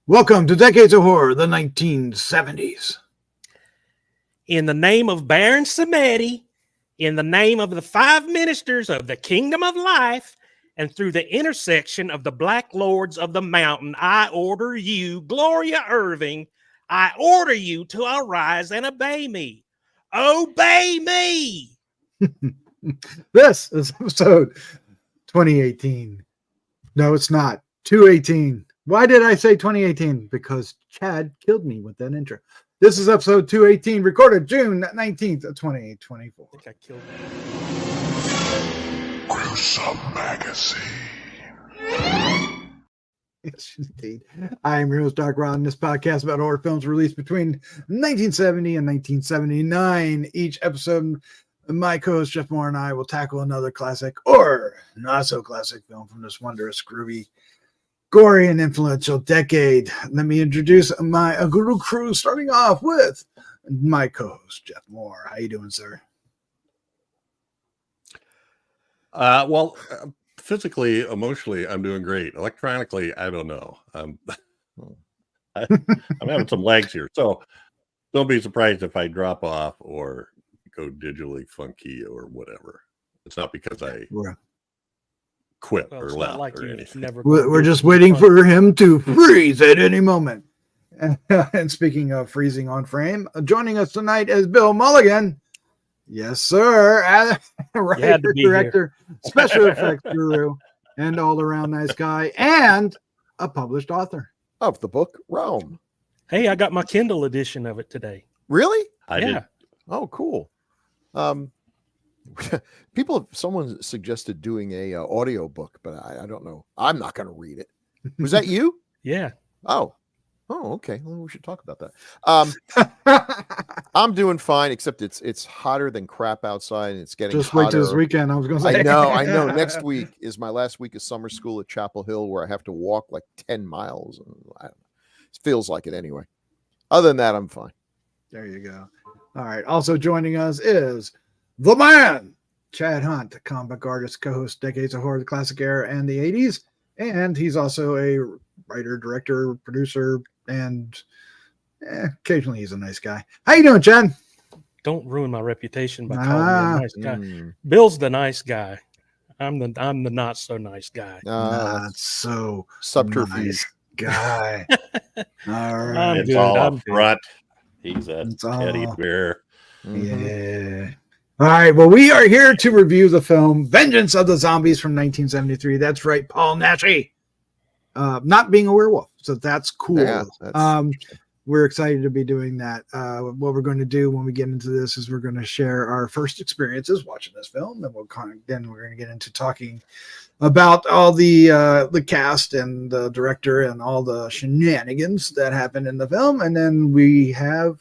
Welcome to Decades of Horror, the 1970s. In the name of Baron Samedi, in the name of the five ministers of the kingdom of life, and through the intersection of the black lords of the mountain, I order you, Gloria Irving, I order you to arise and obey me. Obey me! This is episode 2018. No, it's not. 218. Why did I say 2018? Because Chad killed me with that intro. This is episode 218, recorded June 19th, 2024. I think I killed Gruesome Magazine. Yes, indeed. I am your host, Doc Rod, and this podcast about horror films released between 1970 and 1979. Each episode, my co-host Jeff Mohr and I will tackle another classic or not so classic film from this wondrous, groovy, gory, and influential decade. Let me introduce my Grue Crew, starting off with my co-host Jeff Mohr. How you doing, sir? Physically, emotionally, I'm doing great. Electronically, I don't know. I'm having some lags here, so don't be surprised if I drop off or go digitally funky or whatever. It's not because I quit or left like or anything. We're just waiting for him to freeze at any moment. And speaking of freezing on frame, joining us tonight is Bill Mulligan. Yes, sir. Writer, director, special effects guru, and all-around nice guy, and a published author of the book Rome. Hey, I got my Kindle edition of it today. Really? I did. Oh, cool. Someone suggested doing a audio book, but I don't know. I'm not going to read it. Was that you? Yeah. Oh, okay. Well, we should talk about that. I'm doing fine, except it's hotter than crap outside, and it's getting just hotter. Wait till this weekend. I was going to say. I know. Next week is my last week of summer school at Chapel Hill, where I have to walk like 10 miles. It feels like it anyway. Other than that, I'm fine. There you go. All right. Also joining us is the man, Chad Hunt, comic artist, co-host, Decades of Horror, the Classic Era, and the 80s. And he's also a writer, director, producer, and occasionally he's a nice guy. How you doing, Chad? Don't ruin my reputation by calling me a nice guy. Bill's the nice guy. I'm the not so nice guy. Not so subterfuge nice guy. All right. It's all up front. He's a teddy bear. Yeah. All right. Well, we are here to review the film Vengeance of the Zombies from 1973. That's right, Paul Naschy. Not being a werewolf, so that's cool. Yeah, we're excited to be doing that. What we're going to do when we get into this is we're going to share our first experiences watching this film, and then we're going to get into talking about all the cast and the director and all the shenanigans that happened in the film, and then we have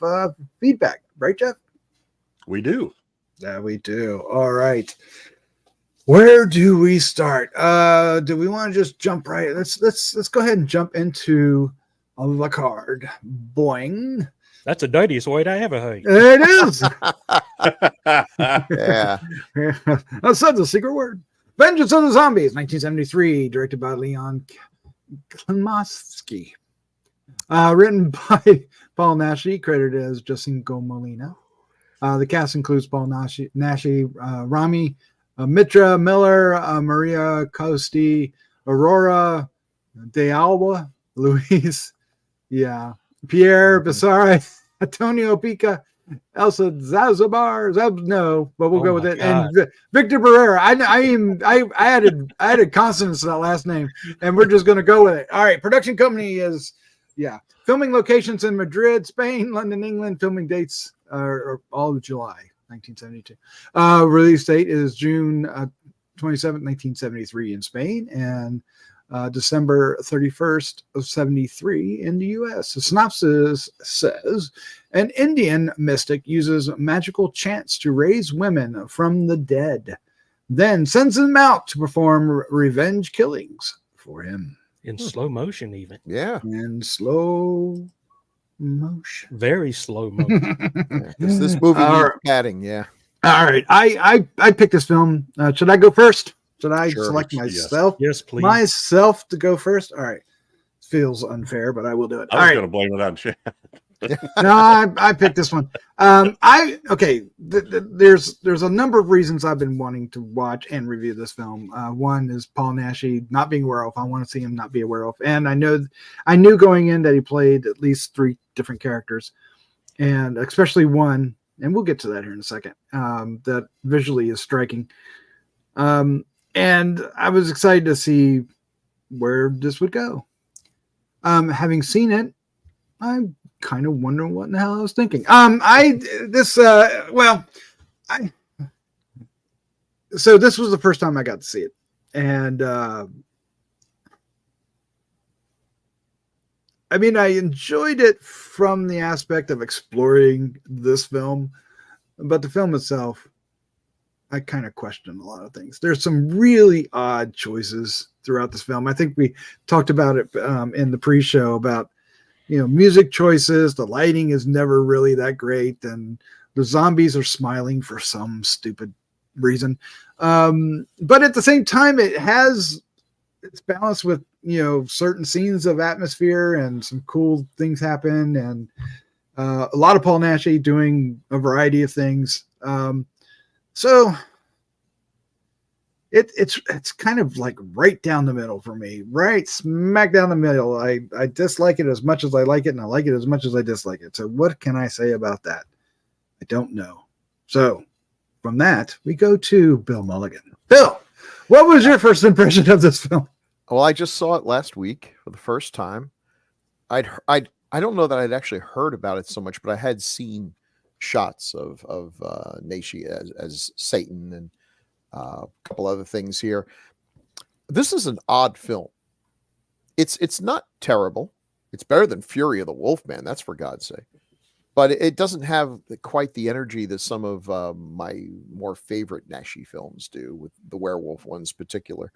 feedback, right, Jeff? We do. Yeah, we do. All right. Where do we start? Do we want to just jump right? Let's go ahead and jump into the card. Boing. That's the dirtiest word I ever heard. It is. Yeah. That's the secret word. Vengeance of the Zombies, 1973, directed by León Klimovsky. Written by Paul Naschy, credited as Jacinto Molina. The cast includes Paul Naschy, Rami Mitra, Miller, Maria Costi, Aurora De Alba, Luis, Pierre Becerra, Antonio Pica, Elsa Zazabar, but we'll go with it. God. And Victor Barrera. I added consonants to that last name, and we're just going to go with it. All right. Production company is filming locations in Madrid, Spain, London, England. Filming dates are all of July 1972. Release date is June 27th, 1973 in Spain, and December 31st of 73 in the U.S. The synopsis says, an Indian mystic uses magical chants to raise women from the dead, then sends them out to perform revenge killings for him. In slow motion, even. Yeah. In slow motion. Very slow motion. This movie needs padding. Yeah. All right. I picked this film. Should I go first? Should I select myself? Yes, please. Myself to go first? All right. This feels unfair, but I will do it. I was going to blame it on Chad. No, I picked this one. There's a number of reasons I've been wanting to watch and review this film. One is Paul Naschy not being a werewolf. I want to see him not be a werewolf, and I knew going in that he played at least 3 different characters, and especially one, and we'll get to that here in a second. That visually is striking, and I was excited to see where this would go. Having seen it, I'm kind of wondering what in the hell I was thinking. So this was the first time I got to see it, and I mean, I enjoyed it from the aspect of exploring this film, but the film itself, I kind of question a lot of things. There's some really odd choices throughout this film. I think we talked about it in the pre-show about, music choices. The lighting is never really that great, and the zombies are smiling for some stupid reason. But at the same time, it's balanced with, certain scenes of atmosphere and some cool things happen, and a lot of Paul Naschy doing a variety of things. So it's kind of like right down the middle for me, right smack down the middle. I dislike it as much as I like it, and I like it as much as I dislike it. So what can I say about that? I don't know. So from that, we go to Bill Mulligan. Bill, what was your first impression of this film? Well, I just saw it last week for the first time. I don't know that I'd actually heard about it so much, but I had seen shots of Naschy as Satan and a couple other things here. This is an odd film. It's not terrible. It's better than Fury of the Wolfman, that's for God's sake. But it doesn't have quite the energy that some of my more favorite Naschy films do, with the werewolf ones in particular.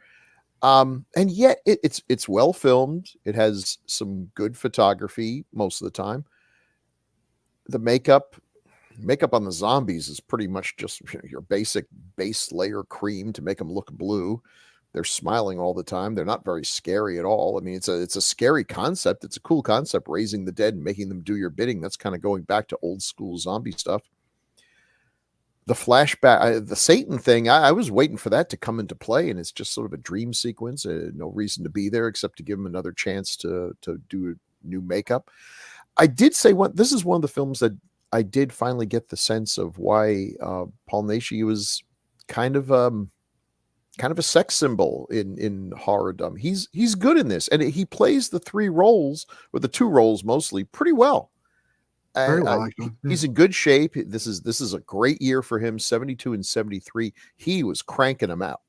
And yet it's well filmed. It has some good photography most of the time. The makeup on the zombies is pretty much just your basic base layer cream to make them look blue. They're smiling all the time. They're not very scary at all. I mean, it's a scary concept. It's a cool concept, raising the dead and making them do your bidding. That's kind of going back to old school zombie stuff. The flashback, the Satan thing, I was waiting for that to come into play, and it's just sort of a dream sequence. No reason to be there except to give him another chance to do new makeup. I did say this is one of the films that I did finally get the sense of why Paul Naschy was kind of a sex symbol in horrordom. He's good in this, and he plays the 3 roles, or the 2 roles mostly, pretty well. Very well, he's in good shape. This is a great year for him. 72 and 73. He was cranking them out.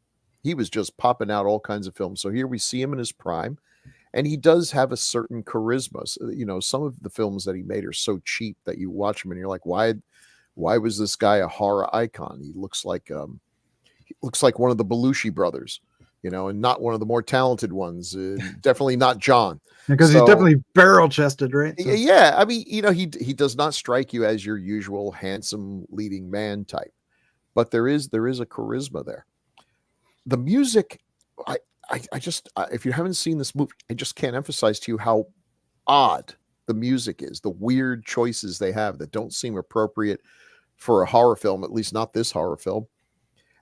He was just popping out all kinds of films. So here we see him in his prime, and he does have a certain charisma. So, some of the films that he made are so cheap that you watch him and you're like, why was this guy a horror icon? He looks like one of the Belushi brothers, and not one of the more talented ones. Definitely not John. Because he's definitely barrel-chested, right? So. Yeah, I mean, he does not strike you as your usual handsome leading man type, but there is a charisma there. The music, I just if you haven't seen this movie, I just can't emphasize to you how odd the music is. The weird choices they have that don't seem appropriate for a horror film, at least not this horror film.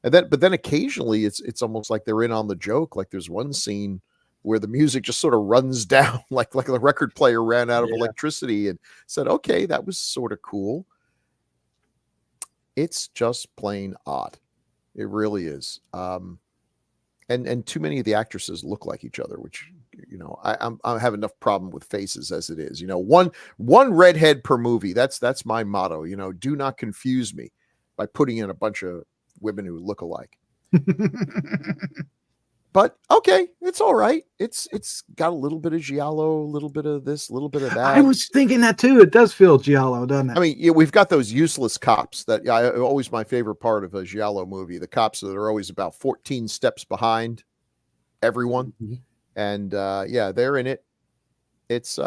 But then occasionally it's almost like they're in on the joke. Like there's one scene where the music just sort of runs down, like the record player ran out of electricity and said, okay, that was sort of cool. It's just plain odd. It really is. And too many of the actresses look like each other, which, I have enough problem with faces as it is. One redhead per movie. That's my motto. Do not confuse me by putting in a bunch of women who look alike. But okay, it's all right. It's got a little bit of giallo, a little bit of this, a little bit of that. I was thinking that too. It does feel giallo, doesn't it? I mean, we've got those useless cops that always my favorite part of a giallo movie. The cops that are always about 14 steps behind everyone, and they're in it. It's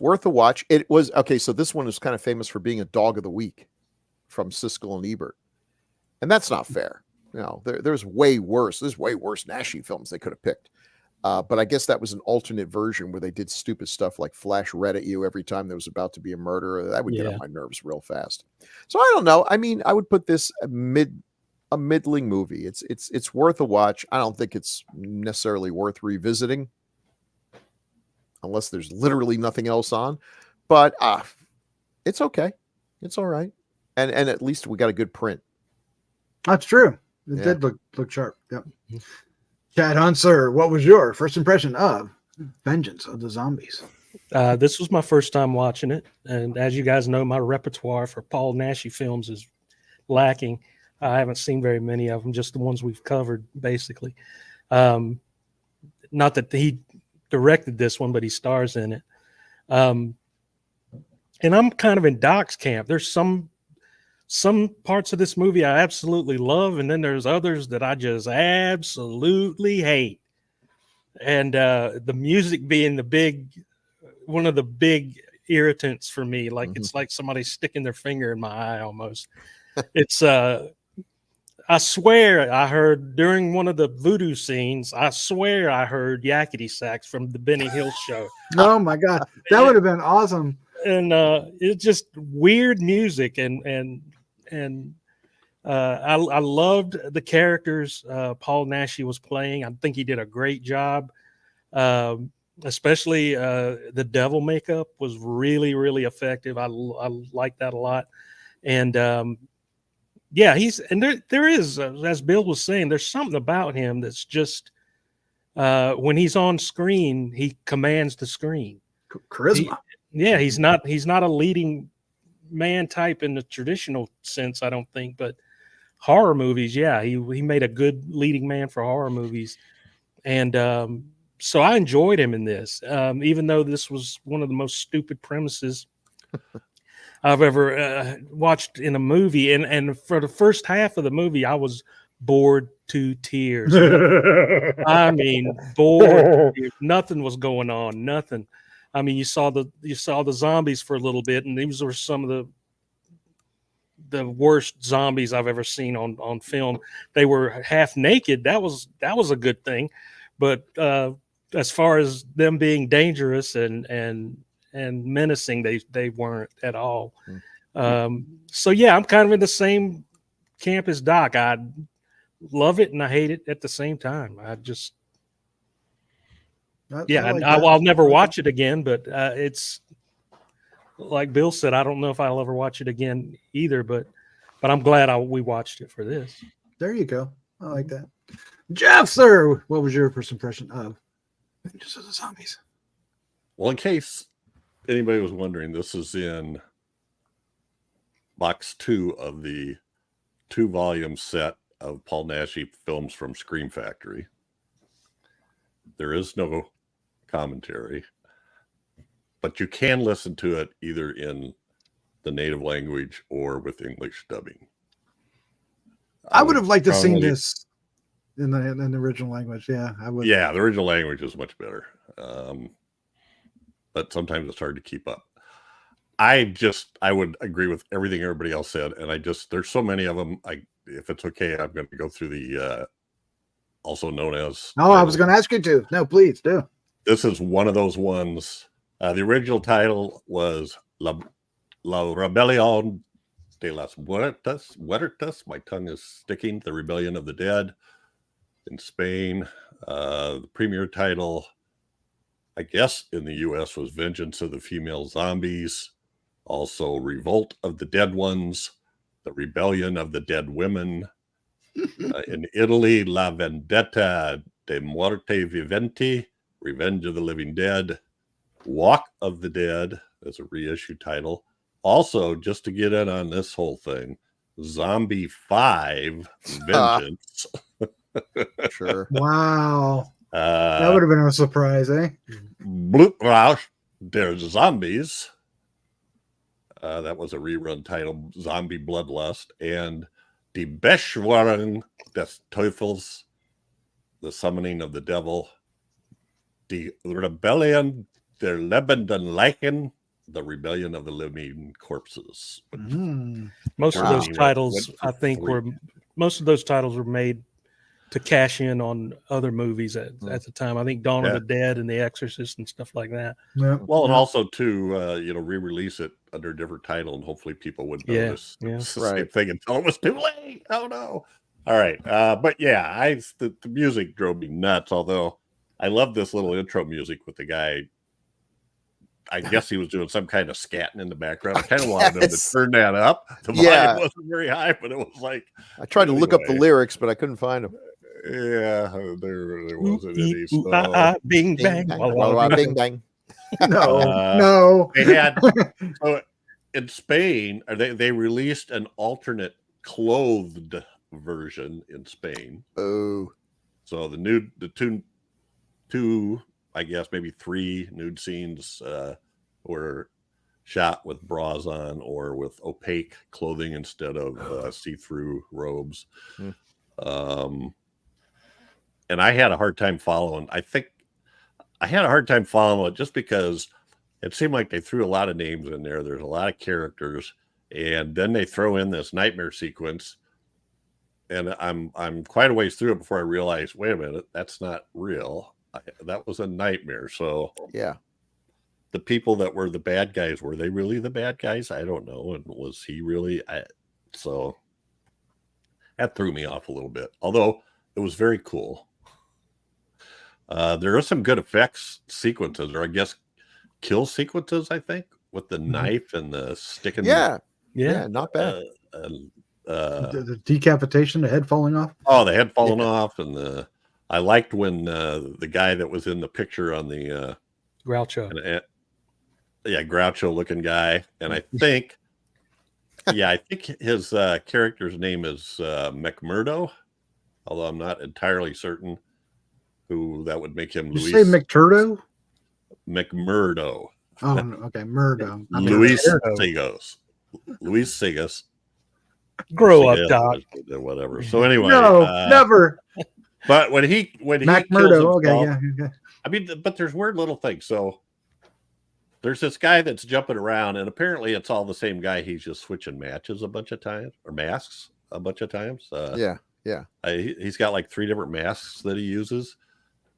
worth a watch. It was okay. So this one is kind of famous for being a dog of the week from Siskel and Ebert, and that's not fair. There's way worse. There's way worse Naschy films they could have picked. But I guess that was an alternate version where they did stupid stuff like flash red at you every time there was about to be a murder. That would get on my nerves real fast. So I don't know. I mean, I would put this a middling movie. It's worth a watch. I don't think it's necessarily worth revisiting unless there's literally nothing else on. But it's okay. It's all right. And at least we got a good print. That's true. It did look sharp. Yep. Chad Hunter, what was your first impression of Vengeance of the Zombies? This was my first time watching it. And as you guys know, my repertoire for Paul Naschy films is lacking. I haven't seen very many of them, just the ones we've covered, basically. Not that he directed this one, but he stars in it. And I'm kind of in Doc's camp. There's some parts of this movie I absolutely love, and then there's others that I just absolutely hate. And the music being one of the big irritants for me. Like it's like somebody sticking their finger in my eye almost. It's I swear I heard during one of the voodoo scenes, I swear I heard yakety sax from the Benny Hill show. Oh my God. That would have been awesome. And it's just weird music, and I loved the characters Paul Naschy was playing. I think he did a great job. Especially the devil makeup was really, really effective. I like that a lot. And there is, as Bill was saying, there's something about him that's just when he's on screen, he commands the screen. Charisma. He's not a leading man type in the traditional sense, I don't think, but horror movies, he made a good leading man for horror movies. And so I enjoyed him in this, even though this was one of the most stupid premises I've ever watched in a movie. And for the first half of the movie, I was bored to tears. I mean, bored. Nothing was going on. Nothing. I mean, you saw the zombies for a little bit, and these were some of the worst zombies I've ever seen on film. They were half naked. That was a good thing, but as far as them being dangerous and menacing, they weren't at all. So yeah, I'm kind of in the same camp as Doc. I love it and I hate it at the same time. I'll never watch it again, but it's like Bill said, I don't know if I'll ever watch it again either, but I'm glad we watched it for this. There you go. I like that. Jeff, sir, what was your first impression of Vengeance of the Zombies? Well, in case anybody was wondering, this is in box 2 of the 2-volume set of Paul Naschy films from Scream Factory. There is no commentary, but you can listen to it either in the native language or with English dubbing. I would have liked to see this in the original language. Yeah, I would. Yeah, the original language is much better, but sometimes it's hard to keep up. I would agree with everything everybody else said, and there's so many of them. If it's okay, I'm going to go through the also known as. Oh, I was going to ask you to. No, please do. This is one of those ones. The original title was La Rebelión de las Muertas. My tongue is sticking. The Rebellion of the Dead in Spain. The premiere title, I guess, in the U.S. was Vengeance of the Female Zombies. Also, Revolt of the Dead Ones. The Rebellion of the Dead Women. In Italy, La Vendetta de Muerte Viventi. Revenge of the Living Dead. Walk of the Dead as a reissue title. Also, just to get in on this whole thing, Zombie 5 Vengeance. Sure. Wow. That would have been a surprise, eh? Blutrausch der Zombies. That was a rerun title, Zombie Bloodlust. And Die Beschwörung des Teufels, The Summoning of the Devil. Die Rebellion der lebenden Leichen, The Rebellion of the Living Corpses. Most of those titles, I think, most of those titles were made to cash in on other movies at the time. I think Dawn of the Dead and The Exorcist and stuff like that. Yeah. Well, and also to re-release it under a different title, and hopefully people would notice it's the same thing until it was too late. Oh no! All right, but yeah, the music drove me nuts. Although I love this little intro music with the guy. I guess he was doing some kind of scatting in the background. I kind of wanted him to turn that up. The volume wasn't very high, but it was like I tried to look up the lyrics, but I couldn't find them. Yeah, there wasn't any. Bing bang, bing bang. No. They had in Spain. They released an alternate clothed version in Spain. Oh, so the two, I guess maybe 3 nude scenes were shot with bras on or with opaque clothing instead of see-through robes. And I had a hard time following. I think I had a hard time following it just because it seemed like they threw a lot of names in there. There's a lot of characters, and then they throw in this nightmare sequence. And I'm quite a ways through it before I realized, wait a minute, that's not real. That was a nightmare. So yeah, the people that were the bad guys, were they really the bad guys? I don't know. And was he really? So that threw me off a little bit. Although it was very cool. There are some good effects sequences, or I guess kill sequences, I think, with the knife and the sticking. Yeah, not bad. The decapitation, the head falling off. Oh, the head falling off, and I liked when the guy that was in the picture on the Groucho. Groucho looking guy, and I think, I think his character's name is McMurdo, although I'm not entirely certain who that would make him. Did you say McTurdo? McMurdo. Oh, okay, Murdo. Luis Sigos. Luis Sigos. Grow up, Doc. Whatever. So anyway, no, never. But when he Mac kills Murdo. himself, Okay. I mean, but there's weird little things. So there's this guy that's jumping around, and apparently it's all the same guy. He's just switching matches a bunch of times, or masks a bunch of times. He's got like 3 different masks that he uses.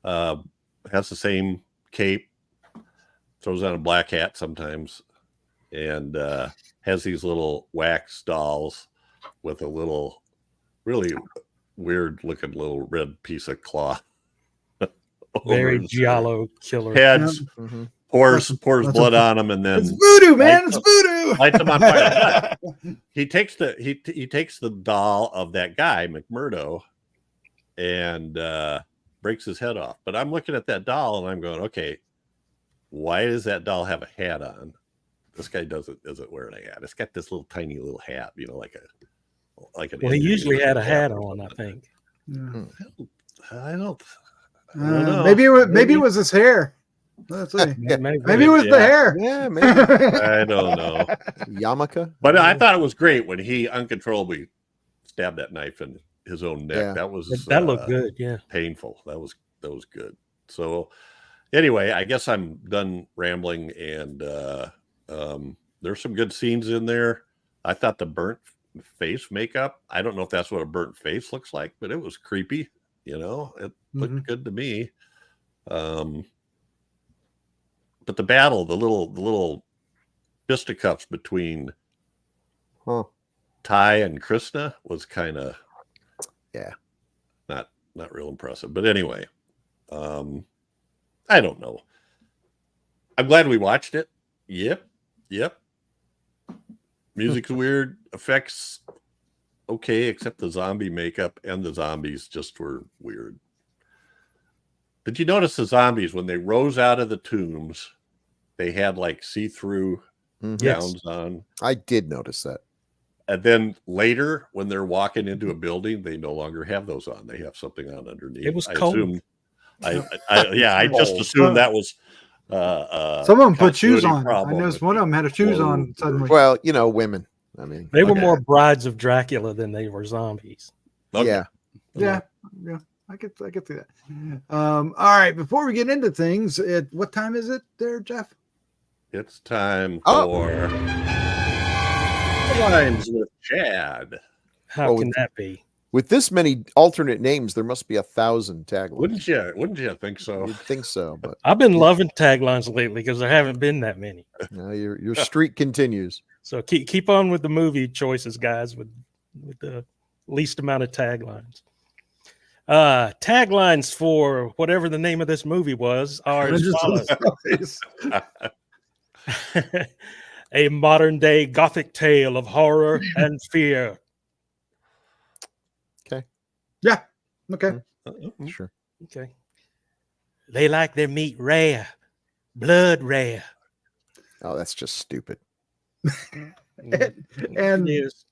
Has the same cape, throws on a black hat sometimes, and has these little wax dolls with a little really weird looking little red piece of cloth. Very giallo killer heads. Pours blood on them, and then it's voodoo, man. It's voodoo. Lights them on fire. He takes the doll of that guy McMurdo and breaks his head off. But I'm looking at that doll and I'm going, okay, why does that doll have a hat on? This guy isn't wearing a hat. It's got this little tiny little hat, like an. Well, he usually had a hat on, I think. Yeah. I don't know. Maybe it was his hair. Let's see. Maybe it was the hair. Yeah, maybe. I don't know. Yarmulke. But I thought it was great when he uncontrollably stabbed that knife in his own neck. Yeah. That looked good. Yeah, painful. That was good. So anyway, I guess I'm done rambling, and there's some good scenes in there. I thought the burnt face makeup, I don't know if that's what a burnt face looks like, but it was creepy. It looked good to me. But the battle, the little fisticuffs between Ty and Krishna was kind of not real impressive. But anyway, I don't know. I'm glad we watched it. Yep. Music's weird, effects okay, except the zombie makeup and the zombies just were weird. Did you notice the zombies, when they rose out of the tombs, they had like see-through gowns on? I did notice that. And then later, when they're walking into a building, they no longer have those on. They have something on underneath. It was cold. I just assumed that was some of them put shoes on. I noticed one of them had shoes on suddenly. Well, women. I mean, they were more brides of Dracula than they were zombies. Okay. Yeah. I could see that. All right. Before we get into things, what time is it there, Jeff? It's time for Lines with Chad. How can that be? With this many alternate names, there must be 1,000 taglines. Wouldn't you think so? You'd think so, but I've been loving taglines lately because there haven't been that many. no, your streak continues. So keep on with the movie choices, guys, with the least amount of taglines. Taglines for whatever the name of this movie was are as follows. A modern day gothic tale of horror and fear. Yeah. Okay. Sure. Okay. They like their meat rare, blood rare. Oh, that's just stupid. And Yes.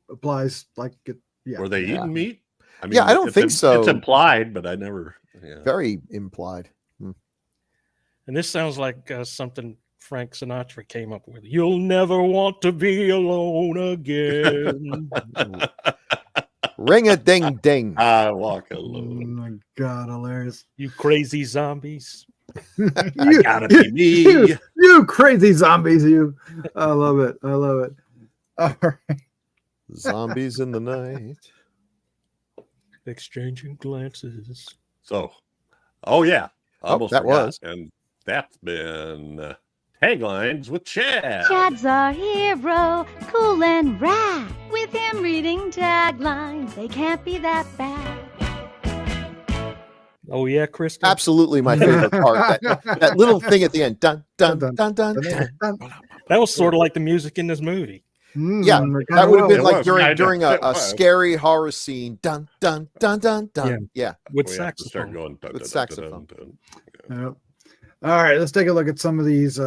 applies like it. Yeah. Were they Yeah. eating meat? I Yeah, I don't think so. It's implied, but I never. Yeah. Very implied. And this sounds like something Frank Sinatra came up with. You'll never want to be alone again. Ring a ding ding. I walk Oh alone. my God, hilarious. You crazy zombies. I gotta be me. You crazy zombies, you. I love it. I love it. All right. Zombies in the night. Exchanging glances. So, oh yeah, Oh, almost that forgot. was. And that's been taglines with Chad. Chad's our hero, cool and rad. With him reading taglines, they can't be that bad. Oh yeah, Krista. Absolutely my favorite part. That little thing at the end. Dun dun dun dun. dun. That was sort of like the music in this movie. Yeah, kinda That would have been It like was, during kinda. a scary horror scene. Dun dun dun dun dun. Yeah. With We have to start saxophone. going dun, With dun, saxophone. dun, dun. Yep. All right, let's take a look at some of these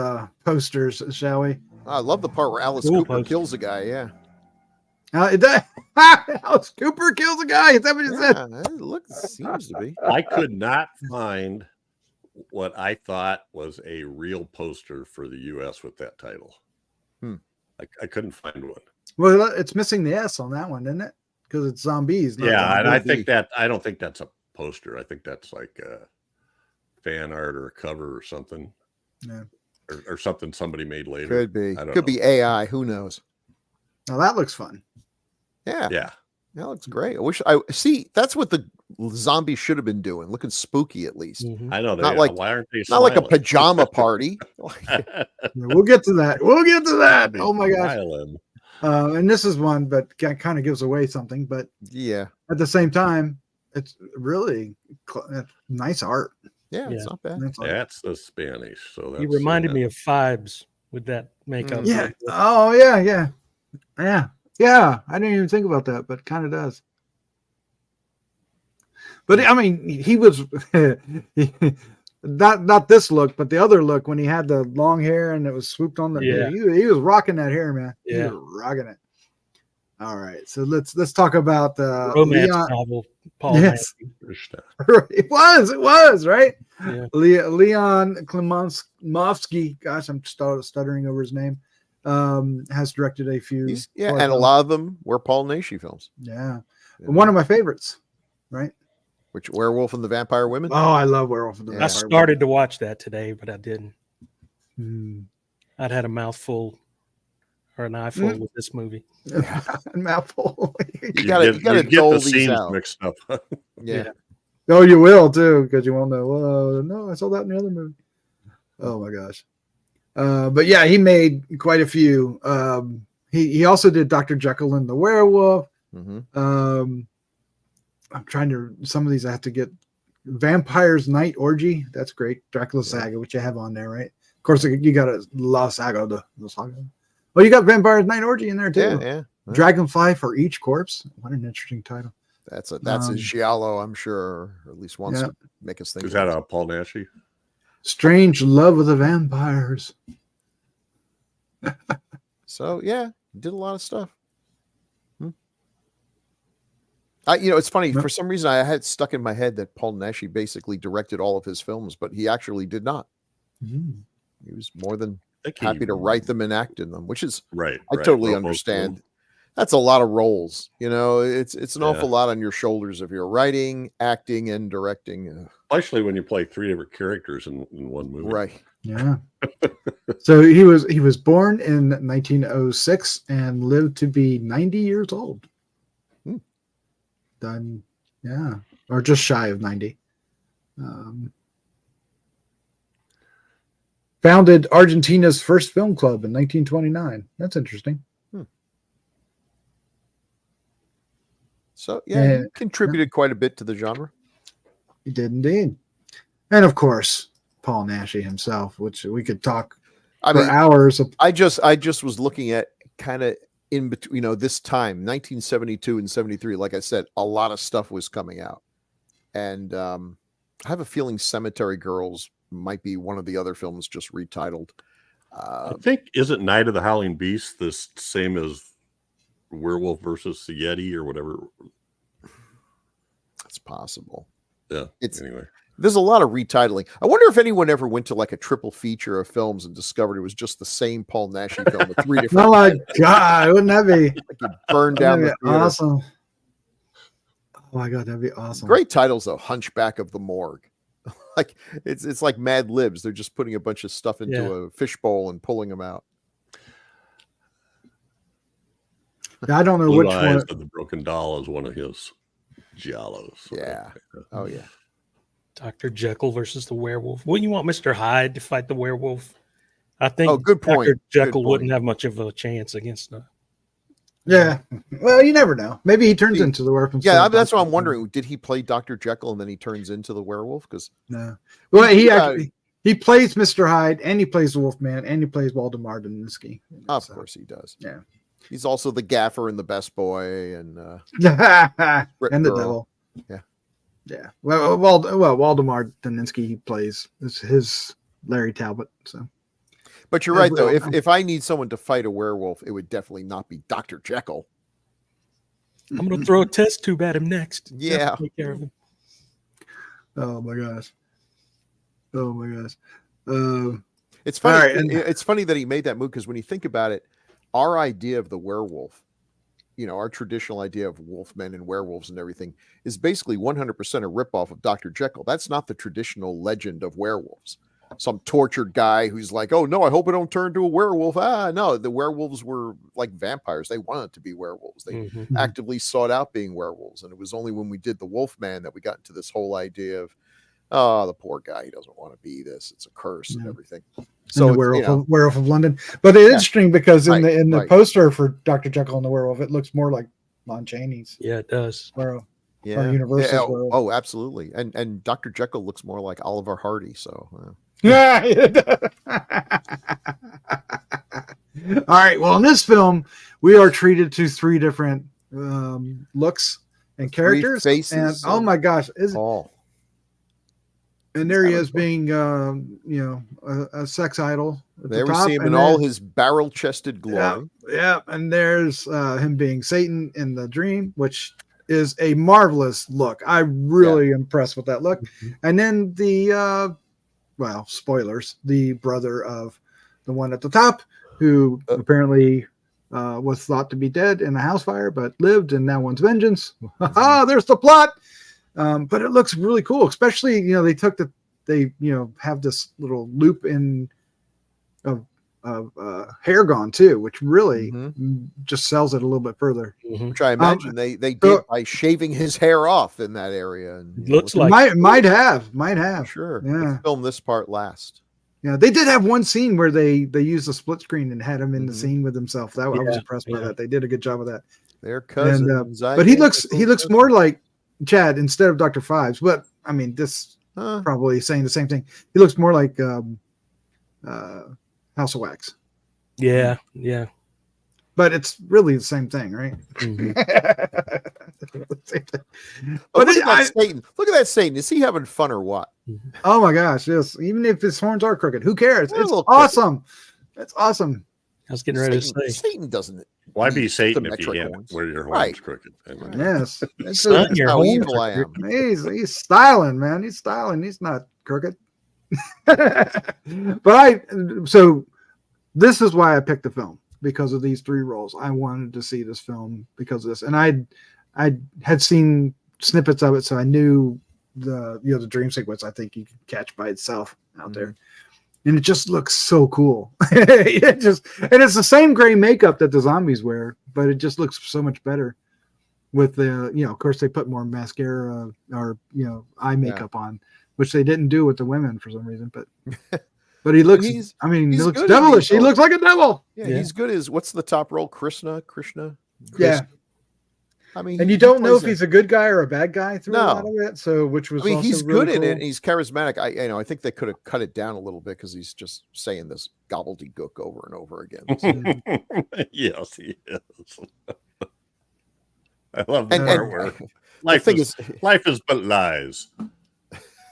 posters, shall we? I love the part where Alice Cool Cooper poster. kills a guy. Yeah. Alice Cooper kills a guy. Is that what you said? Yeah, it looks seems to be. I could not find what I thought was a real poster for the U.S. with that title. I couldn't find one. Well, it's missing the S on that one, isn't it? Because it's zombies. not Yeah, and zombies. I don't think that's a poster. I think that's like a fan art or a cover or something. Yeah. Or something somebody made later. Could be. I don't Could know. be AI. Who knows? Now that looks fun. Yeah. Yeah. That looks great. I wish I see. That's what the zombies should have been doing. Looking spooky at least. Mhm. I know. Not like- why aren't they Not like a smiling? pajama party. Yeah, we'll get to that. We'll get to that. Oh my gosh. Smiling. And this is one, but kind of gives away something. But Yeah. at the same time, it's really nice art. Yeah. It's Yeah. not bad. Nice art. That's the Spanish. So that's You reminded me of Fibes with that makeup. Yeah. Oh yeah, yeah, yeah, yeah. I didn't even think about that, but kind of does. But I mean, he was not this look, but the other look when he had the long hair and it was swooped on the. Yeah. He was rocking that hair, man. Yeah. He was rocking it. All right, so let's talk about Romance Leon. novel. Paul Yes. Naschy. It was right. Yeah. Leon Klimovsky, gosh, I'm stuttering over his name. Has directed a few. And a lot of them were Paul Naschy films. Yeah. One of my favorites, right? Which Werewolf and the Vampire Women? Oh, I love Werewolf of the Yeah. I Vampire. started to watch that today, but I didn't. Woman. I'd had a mouthful or an eyeful with this movie. Mouthful. You gotta get dole the these scenes out. mixed up. Yeah. Oh, you will too, because you won't know. Well, no, I saw that in the other movie. Oh my gosh. But yeah, he made quite a few. He also did Dr. Jekyll and the Werewolf. Mhm. I'm trying to. Some of these I have to get. Vampire's Night Orgy. That's great. Dracula Saga, which you have on there, right? Of course, you got a La Saga. The Saga. Oh, you got Vampire's Night Orgy in there too. Yeah, yeah. Dragonfly for Each Corpse. What an interesting title. That's a giallo, I'm sure, or at least wants to make us think. Is that a Paul Naschy? Strange Love of the Vampires. So yeah, did a lot of stuff. It's funny. For some reason, I had stuck in my head that Paul Naschy basically directed all of his films, but he actually did not. Mm. He was more than I think he- happy to write them and act in them, which is Right. I right. totally Wrote most of them. understand. That's a lot of roles. It's an Yeah. awful lot on your shoulders if you're writing, acting, and directing. Especially when you play three different characters in one movie. Right. Yeah. So he was born in 1906 and lived to be 90 years old. Done, yeah, or just shy of 90. Founded Argentina's first film club in 1929. That's interesting. So yeah, he contributed quite a bit to the genre. He did indeed. And of course, Paul Naschy himself, which we could talk for hours. I just was looking at kind of in between, this time, 1972 and 73. Like I said, a lot of stuff was coming out. And I have a feeling Cemetery Girls might be one of the other films just retitled. I think, isn't Night of the Howling Beast the same as Werewolf versus the Yeti or whatever? It's possible. Yeah. Anyway, there's a lot of retitling. I wonder if anyone ever went to like a triple feature of films and discovered it was just the same Paul Naschy film with 3 different. Oh my God, wouldn't that be? Like it burned down the theater. Awesome. Oh my God, that'd be awesome. Great titles though. Hunchback of the Morgue. Like it's like Mad Libs. They're just putting a bunch of stuff into a fishbowl and pulling them out. I don't know Blue which Eyes one. of the Broken Doll is one of his giallos. Yeah. Oh yeah. Dr. Jekyll versus the werewolf. Wouldn't you want Mr. Hyde to fight the werewolf? I think. Oh, good point. Dr. Jekyll Good point. wouldn't have much of a chance against the. Yeah. Well, you never know. Maybe he turns into the werewolf. Yeah, that's what I'm wondering. Did he play Dr. Jekyll and then he turns into the werewolf? Because no. Well, he plays Mr. Hyde and he plays the Wolfman and he plays Waldemar Daninsky. Of course he does. Yeah. He's also the gaffer and the best boy and and the devil. Yeah. Yeah. Well, Waldemar Daninsky he plays his Larry Talbot. So. But you're right, though. If I need someone to fight a werewolf, it would definitely not be Dr. Jekyll. I'm going to throw a test tube at him next. Yeah. Take care of him. Oh my gosh. It's funny. Right, it's funny that he made that move because when you think about it, our idea of the werewolf, our traditional idea of wolfmen and werewolves and everything is basically 100% a ripoff of Dr. Jekyll. That's not the traditional legend of werewolves. Some tortured guy who's like, oh no, I hope I don't turn to a werewolf. No, the werewolves were like vampires. They wanted to be werewolves. They actively sought out being werewolves. And it was only when we did the Wolfman that we got into this whole idea of, oh, the poor guy, he doesn't want to be this. It's a curse and everything. So the werewolf of London. But it's interesting because in the poster for Dr. Jekyll and the Werewolf, it looks more like Lon Chaney's. Yeah, it does. Werewolf. Yeah. Universal. Oh, absolutely. And Dr. Jekyll looks more like Oliver Hardy. So yeah. All right. Well, in this film, we are treated to 3 different looks and characters. And oh my gosh, and there he is being, a sex idol. There we see him in all his barrel-chested glory. Yeah. And there's him being Satan in the dream, which is a marvelous look. I'm really impressed with that look. And then the, spoilers, the brother of the one at the top, who apparently was thought to be dead in a house fire, but lived and now wants vengeance. There's the plot. But it looks really cool, especially, they have this little loop of hair gone too, which really just sells it a little bit further. Which I imagine they did by shaving his hair off in that area. And looks like might have. Sure. Yeah. Let's film this part last. Yeah, they did have one scene where they used a split screen and had him in the scene with himself. I was impressed by that. They did a good job of that. They're cousins. But he looks more like Chad instead of Dr. Fives. But I mean, this probably saying the same thing. He looks more like House of Wax. Yeah. But it's really the same thing, right? But look at that Satan. Is he having fun or what? Oh my gosh, yes. Even if his horns are crooked, who cares? They're It's awesome. It's awesome. I was getting ready to say. Satan doesn't. Why be Satan if you can't wear your horns crooked? Yes. That's how evil I am. He's styling, man. He's styling. He's not crooked. But so this is why I picked the film, because of these 3 roles. I wanted to see this film because of this. And I had seen snippets of it, so I knew the dream sequence. I think you can catch by itself out there. And it just looks so cool. And it's the same gray makeup that the zombies wear, but it just looks so much better. with the, of course they put more mascara or eye makeup on, which they didn't do with the women for some reason. But he looks, he's he looks good in devilish. these He looks like a devil. Yeah, he's good as what's the top role? Krishna. Yeah. I mean, And you don't know if he's a good guy or a bad guy through a lot of it. So, which was, he's really good cool. in it. And he's charismatic. I think they could have cut it down a little bit because he's just saying this gobbledygook over and over again. So. Yes, he is. I love the part where life is but lies.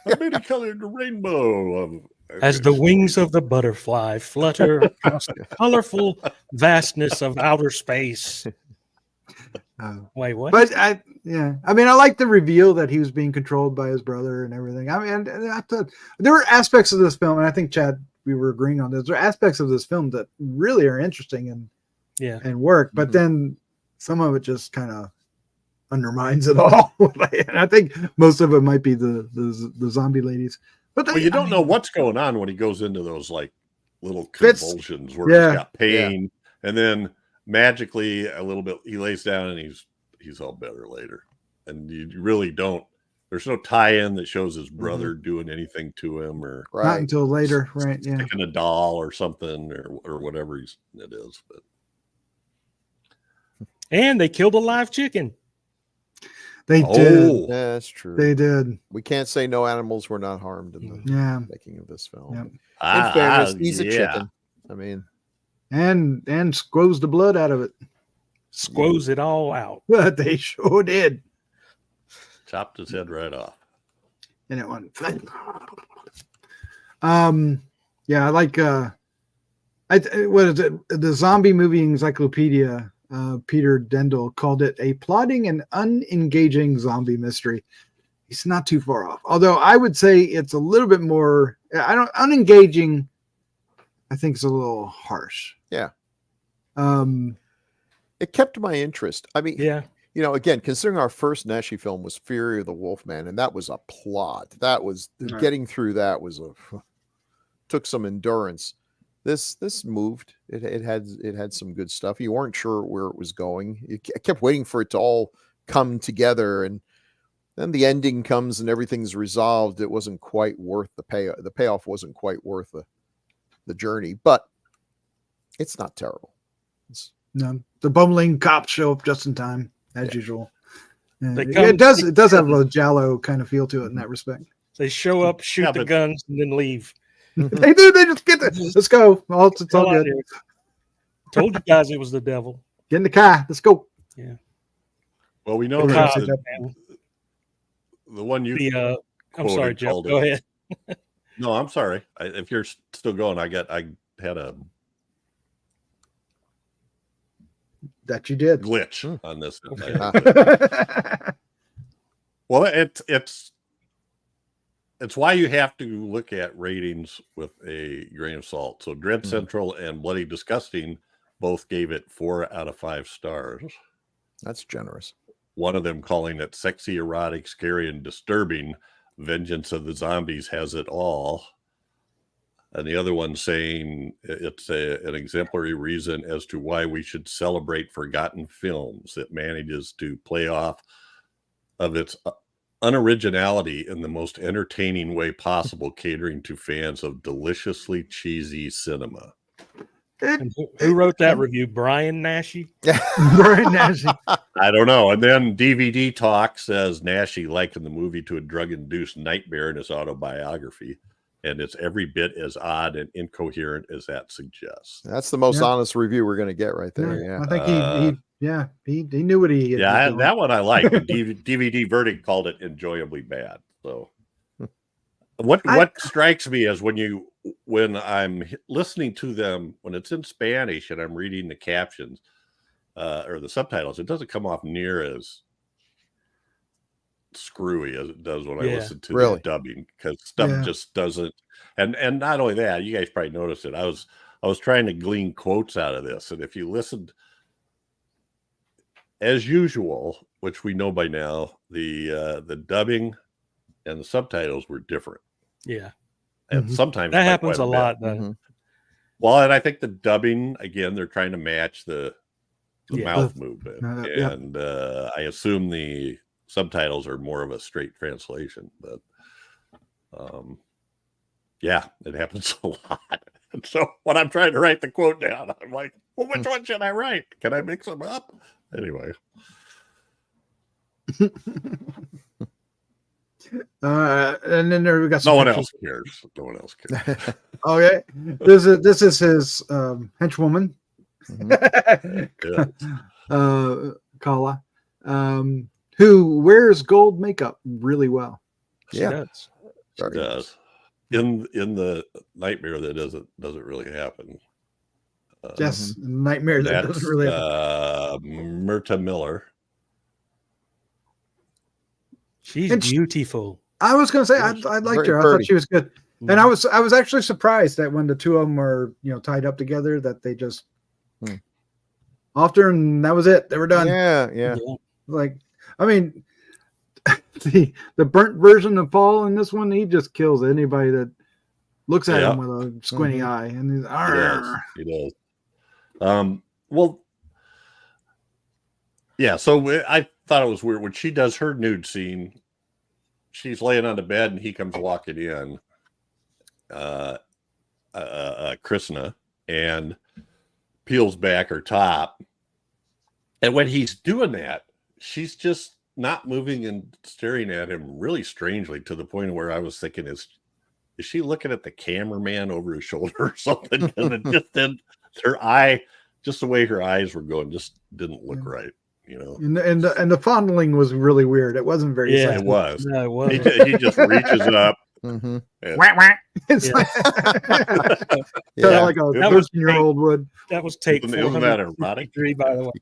A many-colored rainbow of as the wings of the butterfly flutter across the colorful vastness of outer space. Wait, what? But I like the reveal that he was being controlled by his brother and everything. I mean, I thought there were aspects of this film, and I think Chad, we were agreeing on this. There are aspects of this film that really are interesting and work, but then some of it just kind of undermines it all. And I think most of it might be the zombie ladies. But you don't know what's going on when he goes into those like little convulsions where he's got pain, and then magically a little bit he lays down and he's all better later. And you really don't. There's no tie-in that shows his brother doing anything to him, or not until later, right? Yeah, sticking a doll or something, or whatever it is. But and they killed a live chicken. They did. Yeah, that's true. They did. We can't say no animals were not harmed in the making of this film. Yep. In fairness, he's a chicken. I mean, and squoze the blood out of it. Squoze it all out. But they sure did. Chopped his head right off. And it went. Yeah, I like. What is it? The Zombie Movie Encyclopedia. Peter Dendel called it a plodding and unengaging zombie mystery. He's not too far off. Although I would say it's a little bit more. Unengaging. I think it's a little harsh. Yeah. It kept my interest. I mean, again, considering our first Naschy film was Fury of the Wolfman, and that was a plot. That was getting through. That was took some endurance. This moved. It had some good stuff. You weren't sure where it was going. I kept waiting for it to all come together, and then the ending comes and everything's resolved. It wasn't quite worth the payoff. The payoff wasn't quite worth the journey, but it's not terrible. The bumbling cops show up just in time, as usual. It does have a Giallo kind of feel to it in that respect. They show up, shoot the guns, and then leave. They do. They just get let's go. It's all good. Told you guys it was the devil. Get in the car. Let's go. Yeah. Well, we know the one you. I'm sorry, Jeff. Go ahead. No, I'm sorry. If you're still going, I had a that you did glitch on this. Okay. Well, it's why you have to look at ratings with a grain of salt. So Dread Central and Bloody Disgusting both gave it 4 out of 5 stars. That's generous. One of them calling it sexy, erotic, scary, and disturbing. Vengeance of the Zombies has it all. And the other one saying it's an exemplary reason as to why we should celebrate forgotten films. It manages to play off of its unoriginality in the most entertaining way possible, catering to fans of deliciously cheesy cinema. Who wrote that review? Brian Naschy? Brian Naschy. I don't know. And then DVD Talk says Naschy likened the movie to a drug-induced nightmare in his autobiography, and it's every bit as odd and incoherent as that suggests. That's the most honest review we're going to get right there. Yeah. I think he knew what he. That one I like. The DVD Verdict called it enjoyably bad. So, what strikes me is when I'm listening to them when it's in Spanish and I'm reading the captions or the subtitles, it doesn't come off near as screwy as it does when I listen to the dubbing, because stuff just doesn't. And not only that, you guys probably noticed it. I was trying to glean quotes out of this, and if you listened. As usual, which we know by now, the dubbing and the subtitles were different. Yeah. And sometimes that happens a lot. Well, and I think the dubbing, again, they're trying to match the the Yeah. mouth movement, yeah. and I assume the subtitles are more of a straight translation, but yeah, it happens a lot. And so when I'm trying to write the quote down, I'm like, well, which one should I write? Can I mix them up? Anyway. And then there we got No some one pictures. else cares. No one else cares. Okay, this is his henchwoman, Yeah. Kala, who wears gold makeup really well. She Yeah. does. She does. In the nightmare that doesn't really happen. Yes, nightmare that That's doesn't really happen. Myrta Miller. She's And she- beautiful. I was going to say I liked Very her. I thought pretty. she was good, and I was actually surprised that when the two of them were tied up together that they just off her and that was it. They were done. Yeah. Like, I mean, the burnt version of Paul in this one, he just kills anybody that looks at Yeah. him with a squinty eye, and he's He does. Well, yeah. So I thought it was weird when she does her nude scene. She's laying on the bed, and he comes walking in, Krishna, and peels back her top. And when he's doing that, she's just not moving and staring at him really strangely, to the point where I was thinking, is she looking at the cameraman over his shoulder or something? And it just didn't, her eye, just the way her eyes were going, just didn't look right, And the fondling was really weird. It wasn't very. Yeah. sexy. It was. No, it wasn't. He just reaches up. Mm-hmm. And, It's Yeah. like, Yeah. like a That was 13-year-old would. That was take Isn't that erotic? 453, by the way.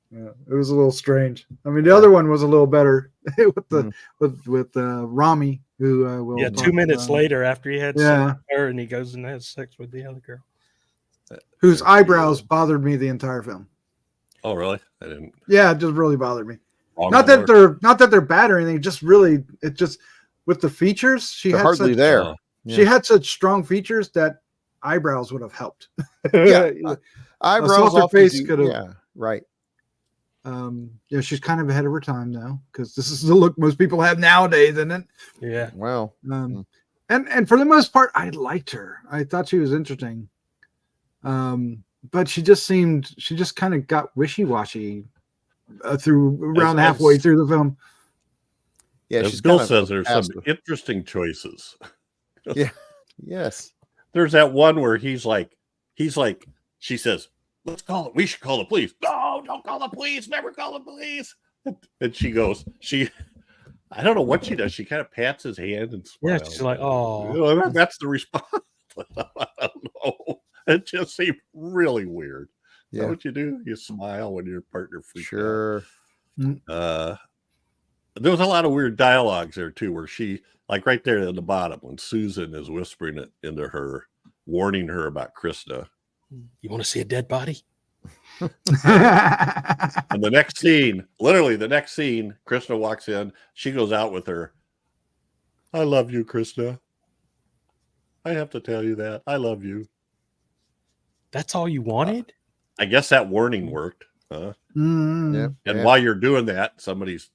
Yeah, it was a little strange. I mean, the other one was a little better with the with Rami, who will. Yeah, 2 minutes later, after he had sex Yeah. with her, and he goes and has sex with the other girl. whose eyebrows bothered me the entire film. Oh, really? I didn't. Yeah, it just really bothered me. Wrong Not word. that they're bad or anything. Just really, it just with the features she They're had hardly such, there. She had such strong features that eyebrows would have helped. Yeah. Eyebrows softer often face do- could've- Yeah, right. She's kind of ahead of her time now because this is the look most people have nowadays, isn't it? Yeah. Well, And for the most part, I liked her. I thought she was interesting. But she just kind of got wishy-washy around halfway through the film. yeah, As she's Bill kind of says, there's some passive. interesting choices. Yes. There's that one where he's like, she says, we should call the police. No, don't call the police. Never call the police. And she goes, I don't know what she does. She kind of pats his hand and Yeah, smiles. she's like, oh. That's the response. I don't know. It just seemed really weird. Is that Yeah. what you do? You smile when your partner freaks out. Sure. There was a lot of weird dialogues there too, where she, like right there at the bottom, when Susan is whispering it into her, warning her about Krishna. You want to see a dead body? And the next scene, Krishna walks in. She goes out with her. I love you, Krishna. I have to tell you that. I love you. That's all you wanted? I guess that warning worked. Huh? Yeah. And while you're doing that, somebody's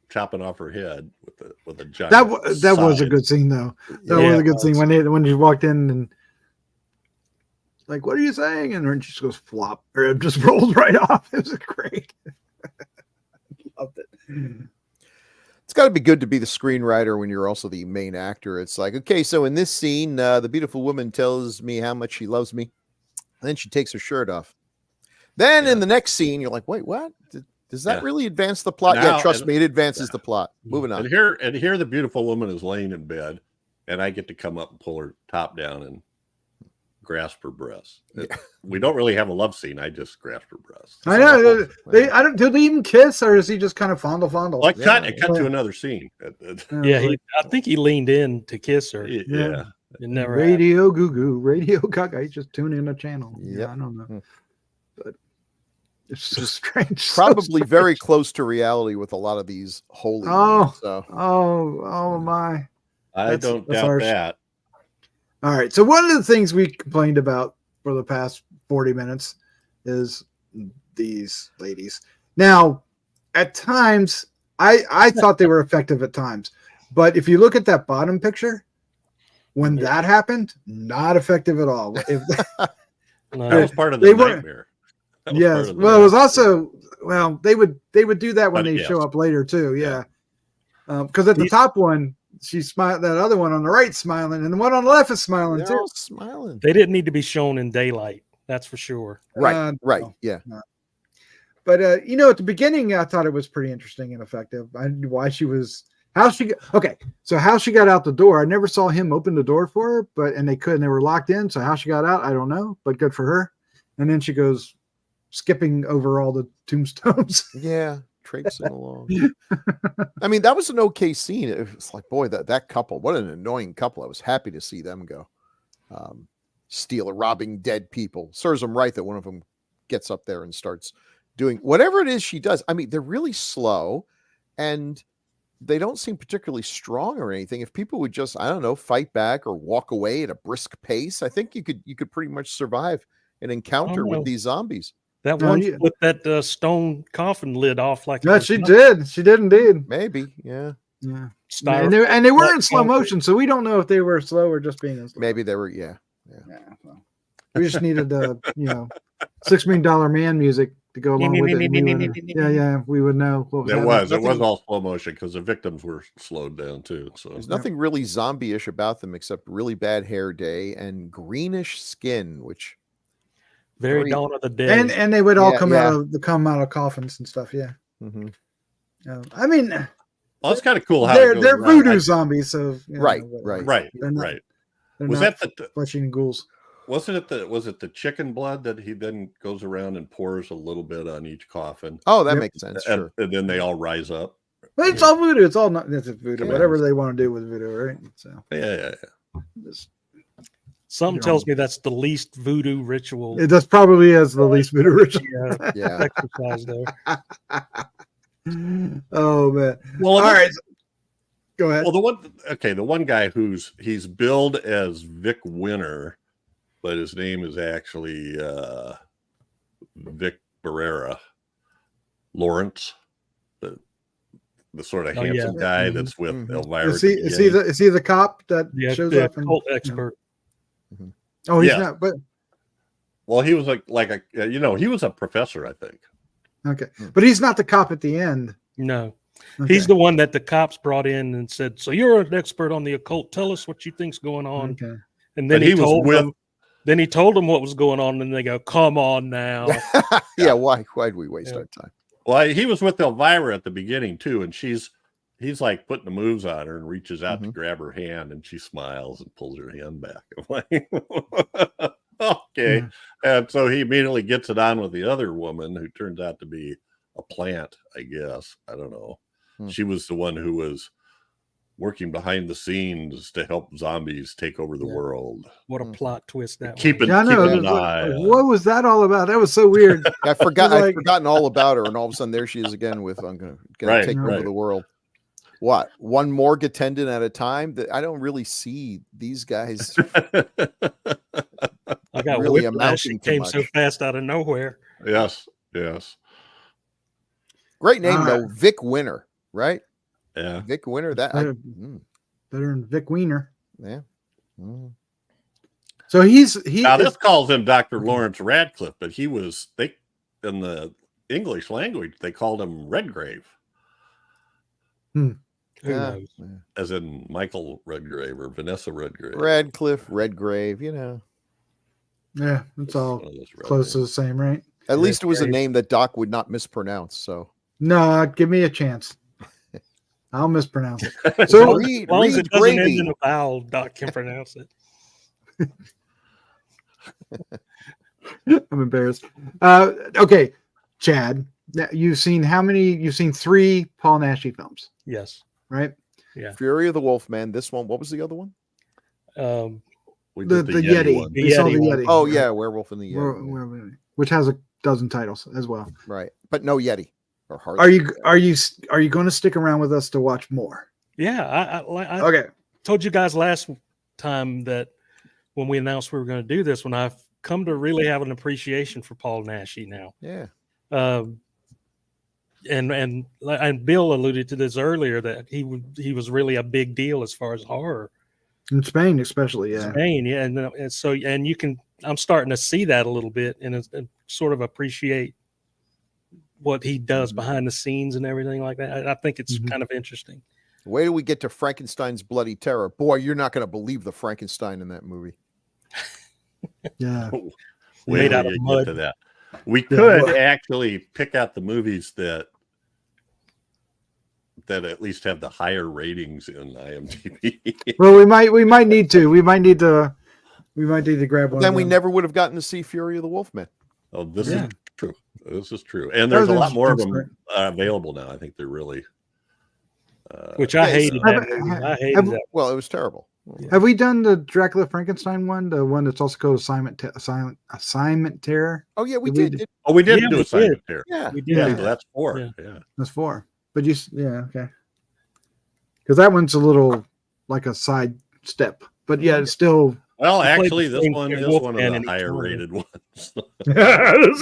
chopping off her head with a giant. That was a scythe. good scene, though. That Yeah, was a it good was. scene when she walked in and like, what are you saying? And then she just goes flop, or it just rolls right off. It was great. Loved it. It's got to be good to be the screenwriter when you're also the main actor. It's like, okay, so in this scene, the beautiful woman tells me how much she loves me. And then she takes her shirt off. Then in the next scene, you're like, wait, what? Does that really advance the plot? Now- Yeah, trust me, it advances the plot. Moving on. And here the beautiful woman is laying in bed, and I get to come up and pull her top down and grasp her breasts. We don't really have a love scene. I just grasp her breasts. I know. Do they even kiss, or is he just kind of fondle? Well, it cut to another scene. Yeah, I think he leaned in to kiss her. Yeah. It never happened. Radio Goo Goo, Radio Gaga. He just tune in a channel. Yep. Yeah, I don't know. But it's just strange. Probably very close to reality with a lot of these holy. Oh, so. oh my. I don't doubt harsh. that. All right. So one of the things we complained about for the past 40 minutes is these ladies. Now, at times, I thought they were effective at times, but if you look at that bottom picture, when that happened, not effective at all. That was part of the nightmare. Yes. Well, it was also they would do that when they show up later too. Yeah. Because at the top one, she's smiling. That other one on the right smiling, and the one on the left is smiling They're too. all smiling. They didn't need to be shown in daylight. That's for sure. Right. Right. No, Yeah. no. But at the beginning, I thought it was pretty interesting and effective. How she got out the door. I never saw him open the door for her, and they were locked in. So how she got out, I don't know, but good for her. And then she goes skipping over all the tombstones. Yeah. Traipsing along. I mean, that was an okay scene. It was like, boy, that couple, what an annoying couple. I was happy to see them go. Robbing dead people. Serves them right that one of them gets up there and starts doing whatever it is she does. I mean, they're really slow and they don't seem particularly strong or anything. If people would just, I don't know, fight back or walk away at a brisk pace, I think you could pretty much survive an encounter with these zombies. That one with that stone coffin lid off like that. She did. She did indeed. Maybe. Yeah. Yeah. And they were in slow motion, so we don't know if they were slow or just being in slow. Maybe they were. Yeah. Well, we just needed the $6 Million Man music to go along with it. We would know. It was all slow motion because the victims were slowed down too. So there's nothing really zombie-ish about them except really bad hair day and greenish skin, which very Dawn of the Dead. And they would all come out of coffins and stuff. Yeah. Mm-hmm. I mean, it's kind of cool how they're voodoo zombies. So right. Was that the flesh-eating ghouls? Was it the chicken blood that he then goes around and pours a little bit on each coffin? Oh, that makes sense. And then they all rise up. Well, it's all voodoo. It's voodoo. Whatever they want to do with voodoo, right? So yeah. Some tells me that's the least voodoo ritual. That's probably is the least voodoo ritual. Yeah. Exercise there. Oh man. Well, all right. Go ahead. Well, the one guy he's billed as Vic Winter, but his name is actually Vic Barrera Lawrence, the sort of handsome guy that's with Elvira. Is he the cop that shows up? Cult expert. Mm-hmm. Oh, he's not. But well, he was he was a professor, I think. Okay, but he's not the cop at the end. No. Okay. He's the one that the cops brought in and said, "So you're an expert on the occult. Tell us what you think's going on." Okay. And then he told them what was going on, and they go, "Come on now." Yeah, why'd we waste our time? Well, he was with Elvira at the beginning too, and he's like putting the moves on her and reaches out to grab her hand, and she smiles and pulls her hand back. I'm like, okay. And so he immediately gets it on with the other woman who turns out to be a plant, I guess. I don't know. She was the one who was working behind the scenes to help zombies take over the world. What a plot twist that keeping an eye. What was that all about? That was so weird. I'd forgotten all about her, and all of a sudden there she is again with I'm gonna take over the world. What, one morgue attendant at a time? That I don't really see these guys. I got really amounting to much. So fast out of nowhere. Yes. Great name though, Vic Winter, right? Yeah, Vic Winter. That better than Vic Wiener. Yeah. So this calls him Dr. Lawrence Radcliffe, but in the English language they called him Redgrave. As in Michael Redgrave or Vanessa Redgrave. Radcliffe, Redgrave, Yeah, it's all close to the same, right? At least it was a name that Doc would not mispronounce. So no, give me a chance. I'll mispronounce it. So as long as it doesn't end in a vowel, Doc can pronounce it. I'm embarrassed. Okay, Chad, you've seen how many? You've seen 3 Paul Naschy films. Yes. Right. Yeah. Fury of the Wolfman. This one. What was the other one? We did the Yeti. One. We saw the Yeti. Oh yeah, Werewolf in the Yeti, which has a dozen titles as well. Right, but no Yeti. Or are you going to stick around with us to watch more? Yeah, I okay. Told you guys last time that when we announced we were going to do this, when I come to really have an appreciation for Paul Naschy now. Yeah. And Bill alluded to this earlier, that he was really a big deal as far as horror in Spain, especially. Yeah, Spain, yeah, and so you can. I'm starting to see that a little bit and sort of appreciate what he does behind the scenes and everything like that. I think it's kind of interesting. Wait till we get to Frankenstein's Bloody Terror. Boy, you're not going to believe the Frankenstein in that movie. Yeah, Made out of mud. Get to that. We could actually pick out the movies that at least have the higher ratings in IMDb. Well, we might need to. We might need to grab one. Then we never would have gotten to see Fury of the Wolfman. Oh, this is true. This is true. And there's a lot more of them available now. I think they're really. Which I hated that movie. I hated that. Well, it was terrible. Have we done the Dracula Frankenstein one? The one that's also called Assignment Terror? Oh, yeah, we did. We did do Assignment Terror. Yeah. We did. Yeah. So that's 4. Yeah. That's 4. But okay. Because that one's a little like a side step. But yeah, it's still. Well, actually, this one is one of the higher rated ones. This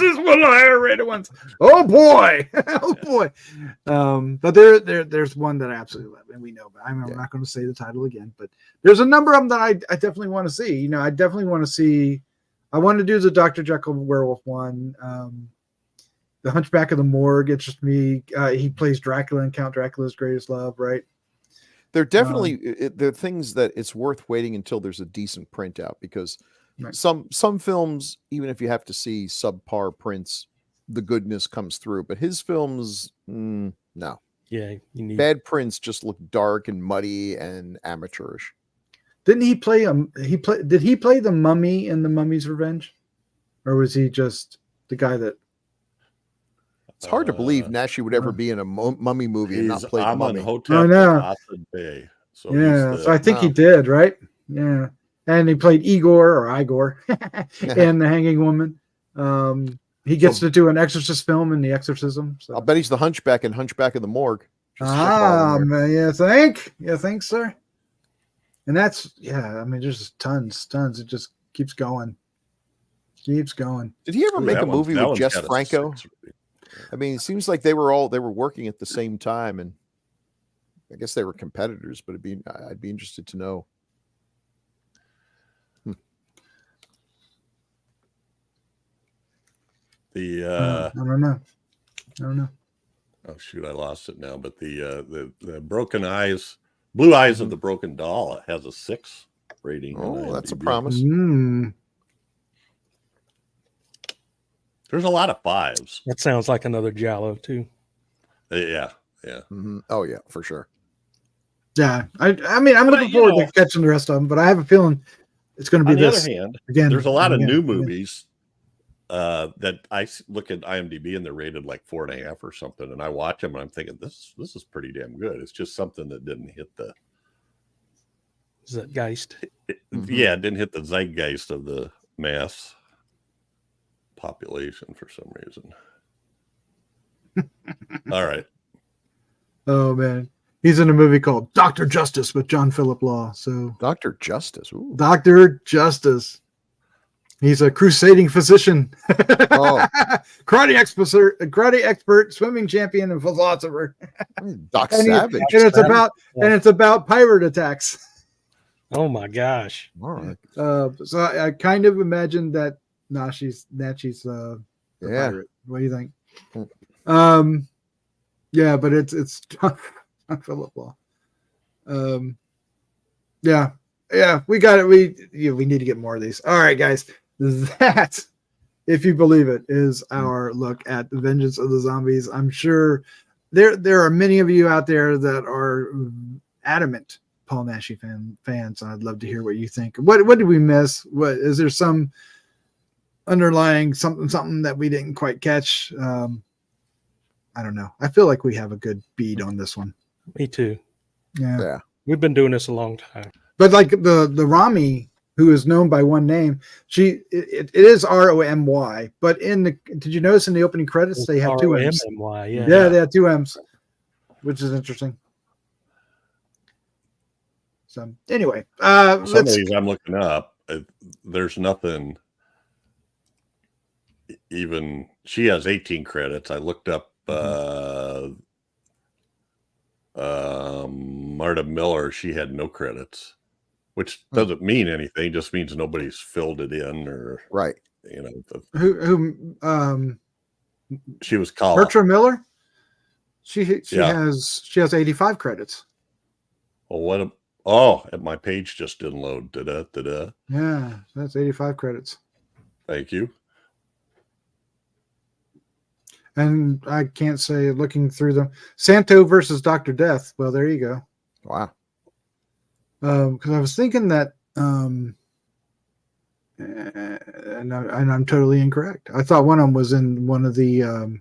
is one of the higher rated ones. Oh boy, oh boy. But there's one that I absolutely love, and we know. But I'm not going to say the title again. But there's a number of them that I definitely want to see. I definitely want to see. I want to do the Dr. Jekyll werewolf one. The Hunchback of the Morgue interests me. He plays Dracula in Count Dracula's Greatest Love, right? They're definitely they're things that it's worth waiting until there's a decent print out, because some films, even if you have to see subpar prints, the goodness comes through. But his films, no. Yeah, bad prints just look dark and muddy and amateurish. Didn't he play Did he play the mummy in The Mummy's Revenge, or was he just the guy that? It's hard to believe Naschy would ever be in a mummy movie and not play the mummy. Hotel Bay. So so I think he did, right? Yeah, and he played Igor in The Hanging Woman. He gets to do an exorcist film in The Exorcism. So. I'll bet he's the Hunchback in Hunchback of the Morgue. Man, you think, sir? And that's there's just tons. It just keeps going. Did he ever make a movie with Jess Franco? I mean, it seems like they were working at the same time, and I guess they were competitors. But I'd be interested to know. I don't know. Oh shoot, I lost it now. But the Broken Eyes, Blue Eyes of the Broken Doll has a 6 rating. Oh, that's a promise. There's a lot of 5s. That sounds like another Giallo too. Yeah. Mm-hmm. Oh yeah, for sure. Yeah, I mean, I'm looking forward to catching the rest of them, but I have a feeling it's going to be this. On the other hand, again, there's a lot of new movies that I look at IMDb and they're rated like 4.5 or something, and I watch them and I'm thinking this is pretty damn good. It's just something that didn't hit the zeitgeist. Yeah, it didn't hit the zeitgeist of the mass population for some reason. All right. Oh man, he's in a movie called Dr. Justice with John Philip Law. So Dr. Justice. Ooh. Dr. Justice. He's a crusading physician, karate expert, swimming champion, and philosopher. Doc Savage. And it's about pirate attacks. Oh my gosh! All right. So I kind of imagine that Naschy's pirate. What do you think? Yeah, but it's John Philip Law. Yeah, we got it. We need to get more of these. All right, guys. That, if you believe it, is our look at The Vengeance of the Zombies. I'm sure there are many of you out there that are adamant Paul Naschy fans. I'd love to hear what you think. What did we miss? What is there some underlying something that we didn't quite catch? I don't know. I feel like we have a good beat on this one. Me too. Yeah. We've been doing this a long time. But like the Rami, who is known by one name, it is Romy. But did you notice in the opening credits they have 2 M's? Yeah, they have 2 M's, which is interesting. So anyway, some of these I'm looking up. There's nothing even she has 18 credits. I looked up Marta Miller. She had no credits, which doesn't mean anything. Just means nobody's filled it in, or Right. you know. Who She was called Bertram Miller? She has 85 credits. Well, what? My page just didn't load. Yeah, that's 85 credits. Thank you. And I can't say, looking through them, Santo versus Dr. Death. Well, there you go. Wow. Because I was thinking that, and I'm totally incorrect. I thought one of them was in one of the.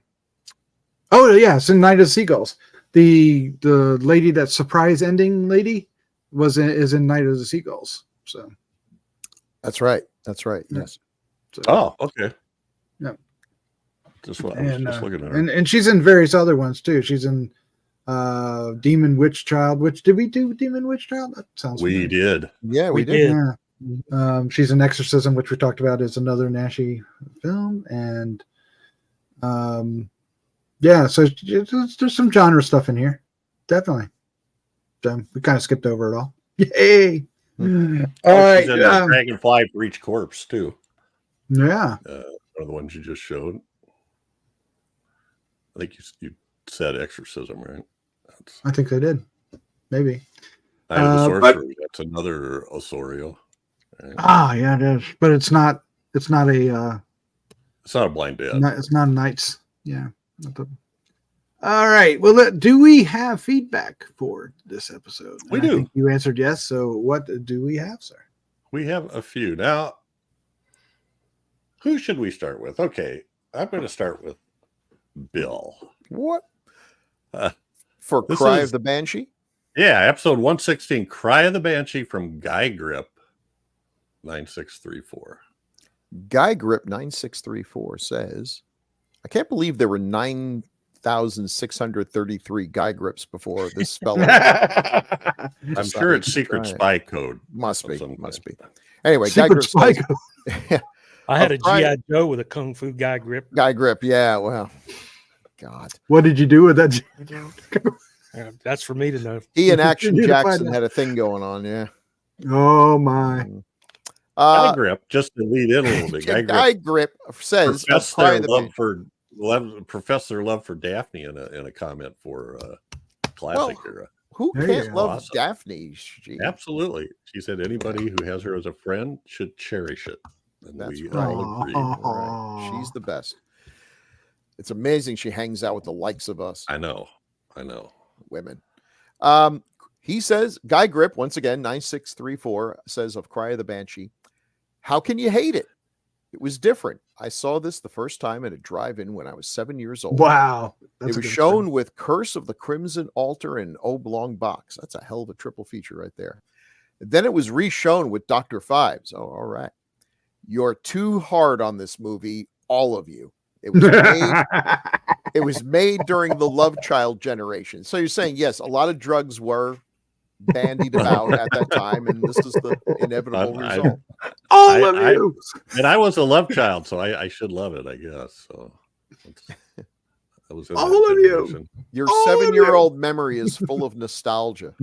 Oh yeah, it's in Night of the Seagulls. The lady, that surprise ending lady, is in Night of the Seagulls. So That's right. Yeah. Yes. So, Oh, okay. Yeah. Just looking at her. And she's in various other ones too. She's in Demon Witch Child. Which did we do? Demon Witch Child? That sounds. We did. Yeah, we did. Yeah. She's in Exorcism, which we talked about, is another Naschy film, and yeah. So there's some genre stuff in here, definitely. So we kind of skipped over it all. Yay! All right. She's in Dragonfly for Each Corpse too. Yeah. One of the ones you just showed. I think you said Exorcism, right? I think they did. Maybe. Night of the Sorcerer. That's another Osorio. Right? Yeah, it is. But it's not. It's not a. It's not a Blind Dead. It's not a Knights. Yeah. All right. Well, do we have feedback for this episode? We do. I think you answered yes. So what do we have, sir? We have a few. Now, who should we start with? Okay, I'm going to start with Bill. What? For Cry of the Banshee? Yeah, episode 116, Cry of the Banshee from Guy Grip 9634. Guy Grip 9634 says, I can't believe there were 9,633 Guy Grips before this spelling. I'm sure it's secret spy code. Must be. Anyway, secret Guy Grip spy says, code. I had a G.I. Joe with a Kung Fu Guy Grip. Guy Grip, yeah, well, God. What did you do with that G.I. Joe? That's for me to know. He and Action Jackson had a thing going on, yeah. Oh, my. Guy Grip, just to lead in a little bit. Guy Grip says, Professor Love for Daphne in a comment for Classic Era. Who can't love Daphne? Absolutely. She said anybody who has her as a friend should cherish it. And that's we right. all agree. Right. She's the best. It's amazing she hangs out with the likes of us. I know. Women. He says, Guy Grip, once again, 9634, says of Cry of the Banshee, how can you hate it? It was different. I saw this the first time at a drive-in when I was 7 years old. Wow. It was shown with Curse of the Crimson Altar and Oblong Box. That's a hell of a triple feature right there. And then it was re-shown with Dr. Fives. Oh, all right. You're too hard on this movie, all of you. It was made during the Love Child generation. So you're saying, yes, a lot of drugs were bandied about at that time, and this is the inevitable result. All of you. And I was a Love Child, so I should love it, I guess. So I was all of you. Your 7-year-old memory is full of nostalgia.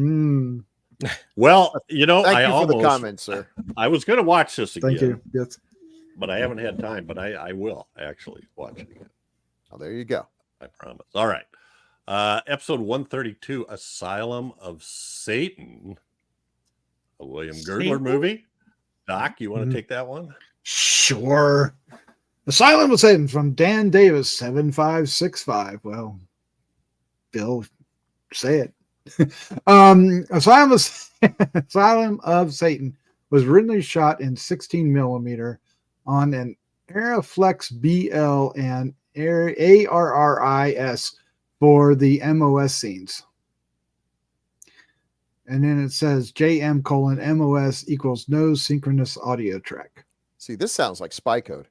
Well, thank you for the comment, sir. I was going to watch this again. Thank you. Yes. But I haven't had time, but I will actually watch it again. Oh, there you go. I promise. All right. Episode 132, Asylum of Satan, a William Girdler movie. Doc, you want to take that one? Sure. Asylum of Satan from Dan Davis, 7565. Well, Bill, say it. Asylum of Satan was originally shot in 16 millimeter on an Arriflex BL and ARRIS for the MOS scenes. And then it says JM:MOS equals no synchronous audio track. See, this sounds like spy code.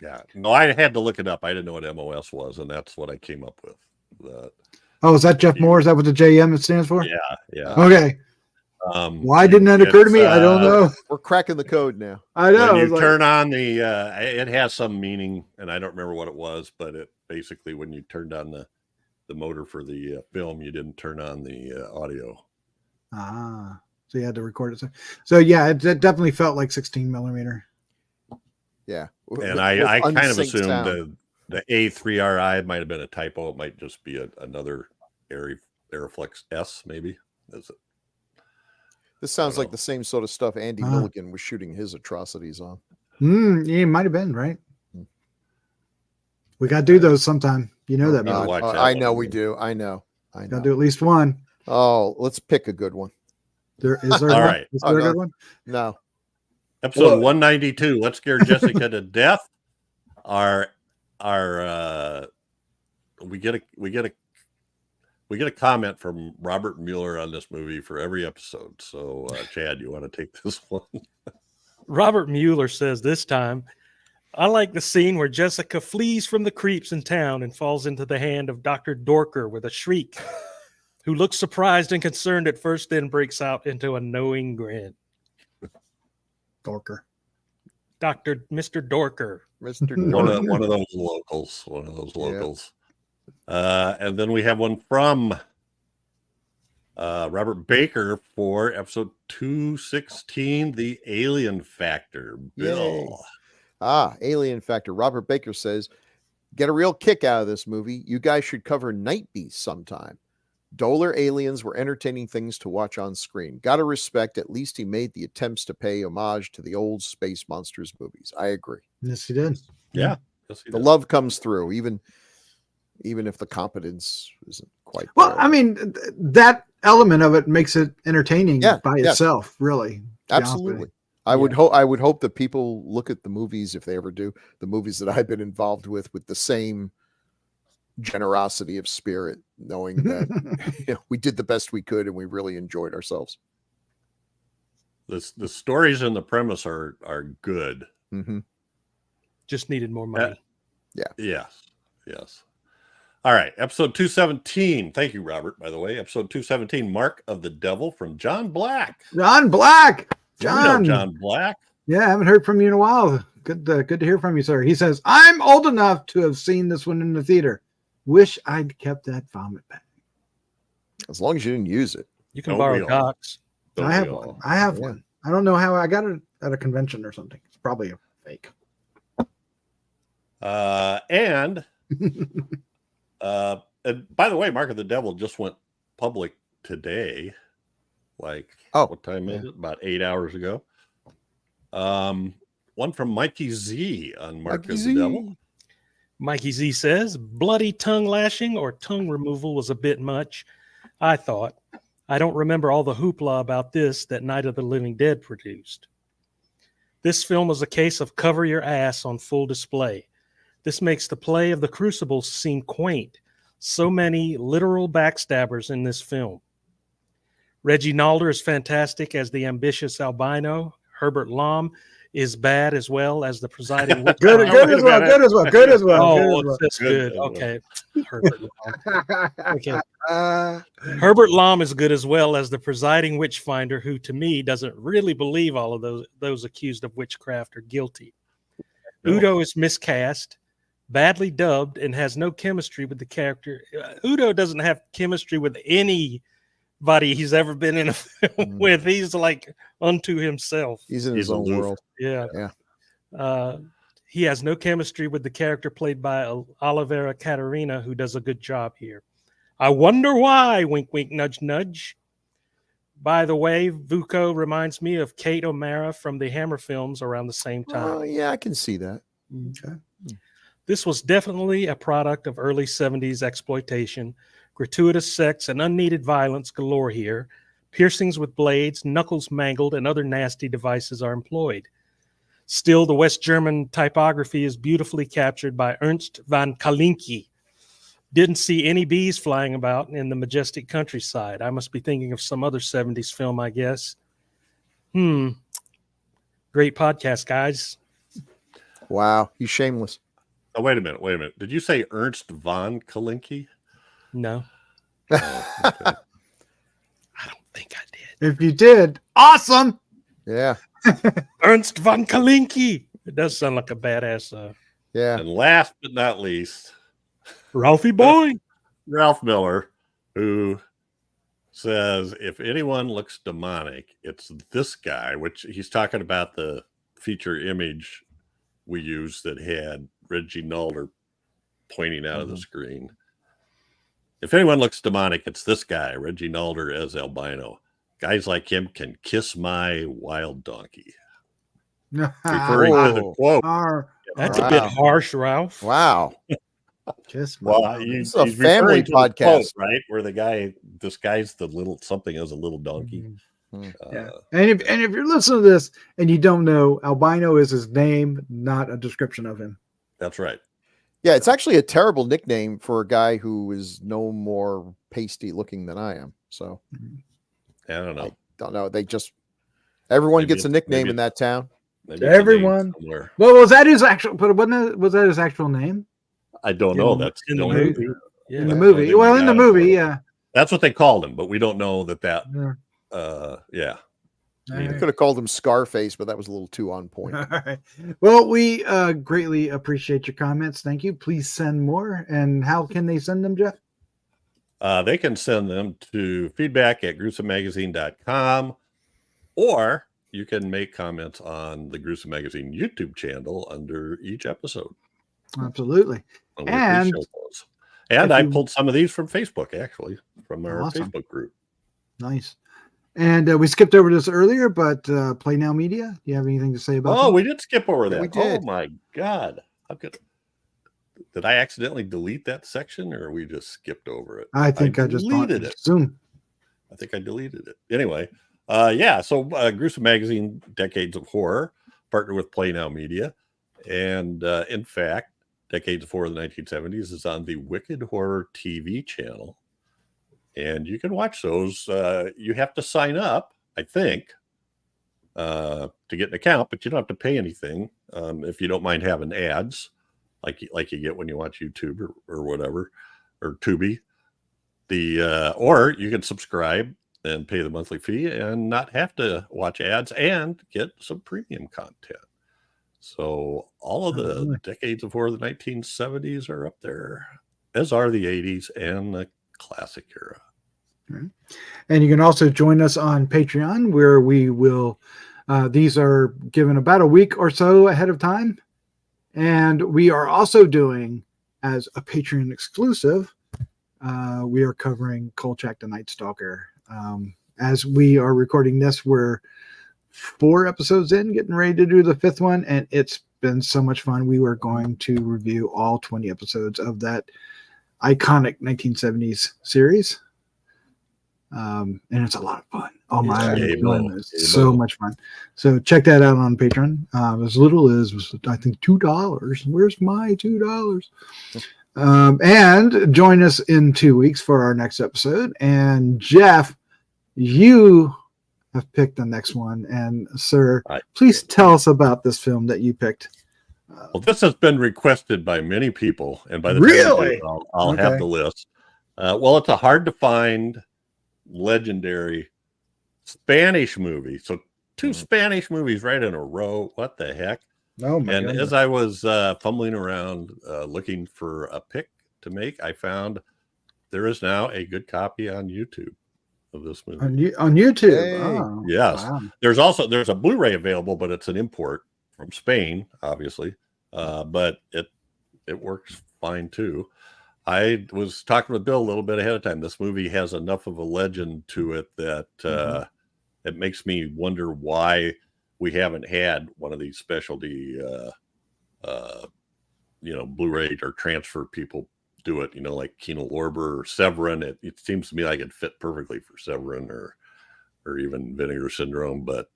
Yeah. No, I had to look it up. I didn't know what MOS was, and that's what I came up with. Oh, is that Jeff Mohr? Is that what the JM stands for? Yeah. Okay. Why didn't that occur to me? I don't know. We're cracking the code now. I know. When It's you like- turn on the, it has some meaning, and I don't remember what it was, but it basically when you turned on the motor for the film, you didn't turn on the audio. So you had to record it. So yeah, it definitely felt like 16 millimeter. Yeah. And I kind of unsynced assumed sound. the A3RI might have been a typo. It might just be another Aeroflex S, maybe. Is it? This sounds I like don't the same sort of stuff Andy Mulligan was shooting his atrocities on. Yeah, it might have been, right? We got to do those sometime. You know that. God. Bob. Watch that I one. know we do. I know. Got to do at least one. Oh, let's pick a good one. Is there All one? right. Is there a no. good one? No. Episode Well- 192. Let's scare Jessica to death. We get a comment from Robert Mueller on this movie for every episode. So, Chad, you want to take this one? Robert Mueller says this time, I like the scene where Jessica flees from the creeps in town and falls into the hand of Dr. Dorker with a shriek, who looks surprised and concerned at first, then breaks out into a knowing grin. Dorker. Mr. Dorker. Mr. one Dorker. of those locals. And then we have one from Robert Baker for episode 216, The Alien Factor. Bill. Alien Factor. Robert Baker says, get a real kick out of this movie. You guys should cover Night Beast sometime. Dolar aliens were entertaining things to watch on screen. Gotta respect, at least he made the attempts to pay homage to the old Space Monsters movies. I agree. Yes, he did. Yeah. Yes, he The did. love comes through, even if the competence isn't quite Well, there. I mean, that element of it makes it entertaining Yeah, by yes. itself, really. to be honest with Absolutely. you. I would hope that people look at the movies, if they ever do, the movies that I've been involved with the same generosity of spirit, knowing that we did the best we could and we really enjoyed ourselves. The stories and the premise are good. Mm-hmm. Just needed more money. Yes. All right. Episode 217. Thank you, Robert, by the way. Episode 217, Mark of the Devil from John Black. John Black. You know John. John Black. Yeah, I haven't heard from you in a while. Good to hear from you, sir. He says, I'm old enough to have seen this one in the theater. Wish I'd kept that vomit bag. As long as you didn't use it. You can Don't borrow we all? Doc's. Don't I have we all? one. I have Yeah. one. I don't know how I got it at a convention or something. It's probably a fake. And by the way, Mark of the Devil just went public today. What time is it? About 8 hours ago. One from Mikey Z on Mark Mikey of Z. the Devil. Mikey Z says, bloody tongue lashing or tongue removal was a bit much, I thought. I don't remember all the hoopla about this that Night of the Living Dead produced. This film was a case of cover your ass on full display. This makes the play of the Crucibles seem quaint. So many literal backstabbers in this film. Reggie Nalder is fantastic as the ambitious albino. Herbert Lom is bad as well as the presiding witch. Good wait as a well. minute. Good as well. Good as well. Oh, good as that's Good good. as well. Okay. Herbert Lom. Okay. well. Herbert Lom is good as well as the presiding witch finder, who to me doesn't really believe all of those accused of witchcraft are guilty. No. Udo is miscast, badly dubbed, and has no chemistry with the character. Udo doesn't have chemistry with anybody he's ever been in a film with. He's like unto himself. He's in He's his own aloof. world. Yeah. He has no chemistry with the character played by Olivera Catarina, who does a good job here. I wonder why, wink, wink, nudge, nudge. By the way, Vuko reminds me of Kate O'Mara from the Hammer films around the same time. Oh, yeah, I can see that. Okay. This was definitely a product of early 70s exploitation. Gratuitous sex and unneeded violence galore here. Piercings with blades, knuckles mangled, and other nasty devices are employed. Still, the West German typography is beautifully captured by Ernst van Kalinke. Didn't see any bees flying about in the majestic countryside. I must be thinking of some other 70s film, I guess. Great podcast, guys. Wow, he's shameless. Oh, wait a minute. Did you say Ernst von Kalinke? No, Oh, okay. I don't think I did. If you did, awesome. Yeah. Ernst von Kalinke. It does sound like a badass. Yeah. And last but not least, Ralphie boy. Ralph Miller, who says, if anyone looks demonic, it's this guy, which he's talking about the feature image we used that had Reggie Nalder pointing out of the screen. If anyone looks demonic, it's this guy, Reggie Nalder as albino. Guys like him can kiss my wild donkey. Referring to the quote. That's a bit harsh, Ralph. Wow. Kiss Well, This is a he's family referring to the quote, podcast. right? Where the guy disguised the little something as a little donkey. Yeah. And if you're listening to this and you don't know, albino is his name, not a description of him. That's right. Yeah, it's actually a terrible nickname for a guy who is no more pasty looking than I am. So I don't know. I don't know. They just everyone Maybe gets a nickname maybe in that town. Maybe it's a name Everyone. somewhere. Well, was that his actual? But was that his actual name I don't know. That's in the only- movie. Yeah. in the That's movie? the Well, thing in the we got movie, for it. yeah. That's what they called him, but we don't know that. Yeah. Yeah. You could have called him Scarface, but that was a little too on point. All right. Well, we greatly appreciate your comments. Thank you. Please send more. And how can they send them, Jeff? They can send them to feedback@gruesomemagazine.com, or you can make comments on the Gruesome Magazine YouTube channel under each episode. Absolutely. And we And appreciate those. And if I you- pulled some of these from Facebook, actually, from our Awesome. Facebook group. Nice. And we skipped over this earlier, but Play Now Media, do you have anything to say about Oh, that? we did skip over Yeah, that. we did. Oh my God. How could did I accidentally delete that section, or we just skipped over it? I think I just deleted it. Zoom. I think I deleted it. Anyway, so Gruesome Magazine, Decades of Horror, partnered with Play Now Media. And in fact, Decades of Horror in the 1970s is on the Wicked Horror TV channel. And you can watch those. You have to sign up, I think, to get an account, but you don't have to pay anything if you don't mind having ads like you get when you watch YouTube or whatever, or Tubi. Or you can subscribe and pay the monthly fee and not have to watch ads and get some premium content. So all of the Decades of Horror of the 1970s are up there, as are the 80s and the classic era. And you can also join us on Patreon, where we will, these are given about a week or so ahead of time. And we are also doing, as a Patreon exclusive, we are covering Kolchak the Night Stalker. As we are recording this, we're 4 episodes in, getting ready to do the 5th one, and it's been so much fun. We were going to review all 20 episodes of that iconic 1970s series. And it's a lot of fun. Oh my, it's so much fun. So check that out on Patreon. As little as, I think, $2. Where's my $2? And join us in 2 weeks for our next episode. And Jeff, you have picked the next one. And sir, please tell us about this film that you picked. Well, this has been requested by many people, and by the Really? time I'll have the list. Well, it's a hard to find legendary Spanish movie. So 2 Spanish movies right in a row. What the heck? Oh my And goodness. as I was fumbling around looking for a pick to make, I found there is now a good copy on YouTube of this movie. On YouTube. Hey. Oh, Yes. wow. There's a Blu-ray available, but it's an import from Spain, obviously. But it works fine too. I was talking with Bill a little bit ahead of time. This movie has enough of a legend to it that it makes me wonder why we haven't had one of these specialty, Blu-ray or transfer people do it. Like Kino Lorber or Severin. It seems to me like it fit perfectly for Severin or even Vinegar Syndrome, but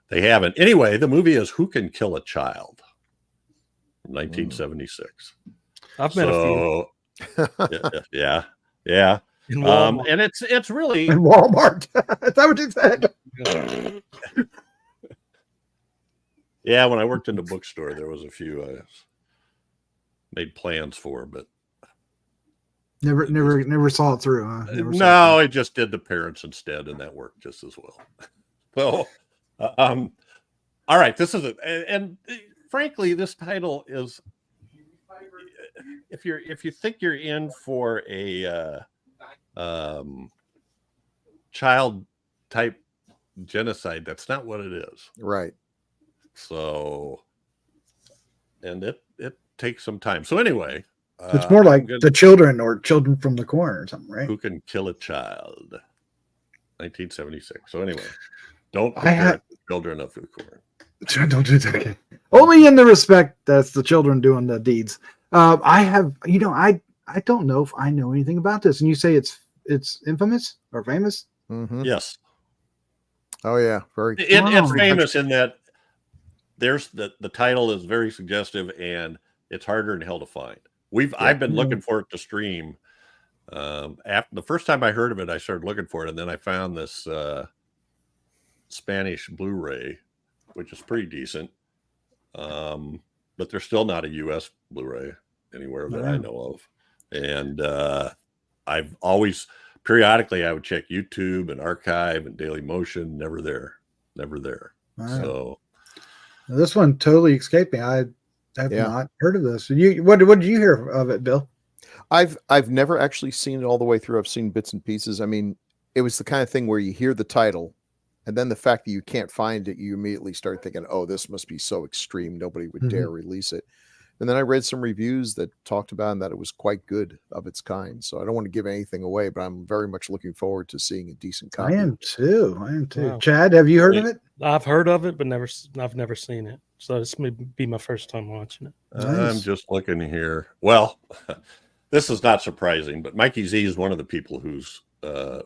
they haven't. Anyway, the movie is Who Can Kill a Child from 1976. I've met a few. Yeah. In Walmart. And it's really In Walmart. Is that what you said? yeah. When I worked in the bookstore, there was a few I made plans for, but Never saw it through. Huh? Never saw it No, it just did the parents instead, and that worked just as well. So, all right, this is it, and frankly, this title is. If you think you're in for a child type genocide, that's not what it is. Right. So, and it takes some time. So anyway, It's more like The Children or Children from the Corn or something, right? Who Can Kill a Child? 1976. So anyway, don't compare Children of the Corn. Don't do that. Okay. Only in the respect that's the children doing the deeds. I have, I don't know if I know anything about this, and you say it's infamous or famous. Mm-hmm. Yes. Oh yeah, very. It's famous in that there's the title is very suggestive, and it's harder than hell to find. I've been looking for it to stream. After the first time I heard of it, I started looking for it, and then I found this Spanish Blu-ray, which is pretty decent. But there's still not a U.S. Blu-ray anywhere that I know of. And I've always, periodically, I would check YouTube and Archive and Daily Motion. Never there. Wow. So this one totally escaped me. I have not heard of this. What did you hear of it, Bill? I've never actually seen it all the way through. I've seen bits and pieces. I mean, it was the kind of thing where you hear the title, and then the fact that you can't find it, you immediately start thinking, oh, this must be so extreme. Nobody would dare release it. And then I read some reviews that talked about and that it was quite good of its kind. So I don't want to give anything away, but I'm very much looking forward to seeing a decent copy. I am too. Wow. Chad, have you heard of it? I've heard of it, but I've never seen it. So this may be my first time watching it. Nice. I'm just looking here. Well, this is not surprising, but Mikey Z is one of the people who's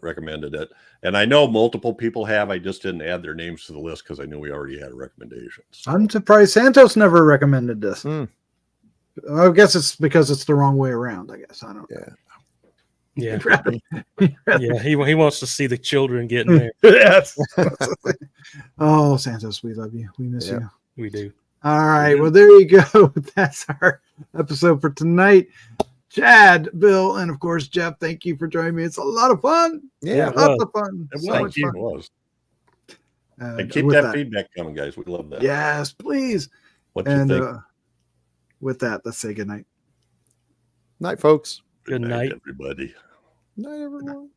recommended it, and I know multiple people have. I just didn't add their names to the list because I knew we already had recommendations. So. I'm surprised Santos never recommended this. I guess it's because it's the wrong way around. I guess I don't. Yeah. Yeah. He wants to see the children getting there. Yes. Oh, Santos, we love you. We miss you. We do. All right. Well, there you go. That's our episode for tonight. Chad, Bill, and of course, Jeff, thank you for joining me. It's a lot of fun. Yeah, lots of fun. It so was. It was. And keep that feedback coming, guys. We love that. Yes, please. What you think? With that, let's say goodnight. Night, folks. Good night, everybody. Night, everyone.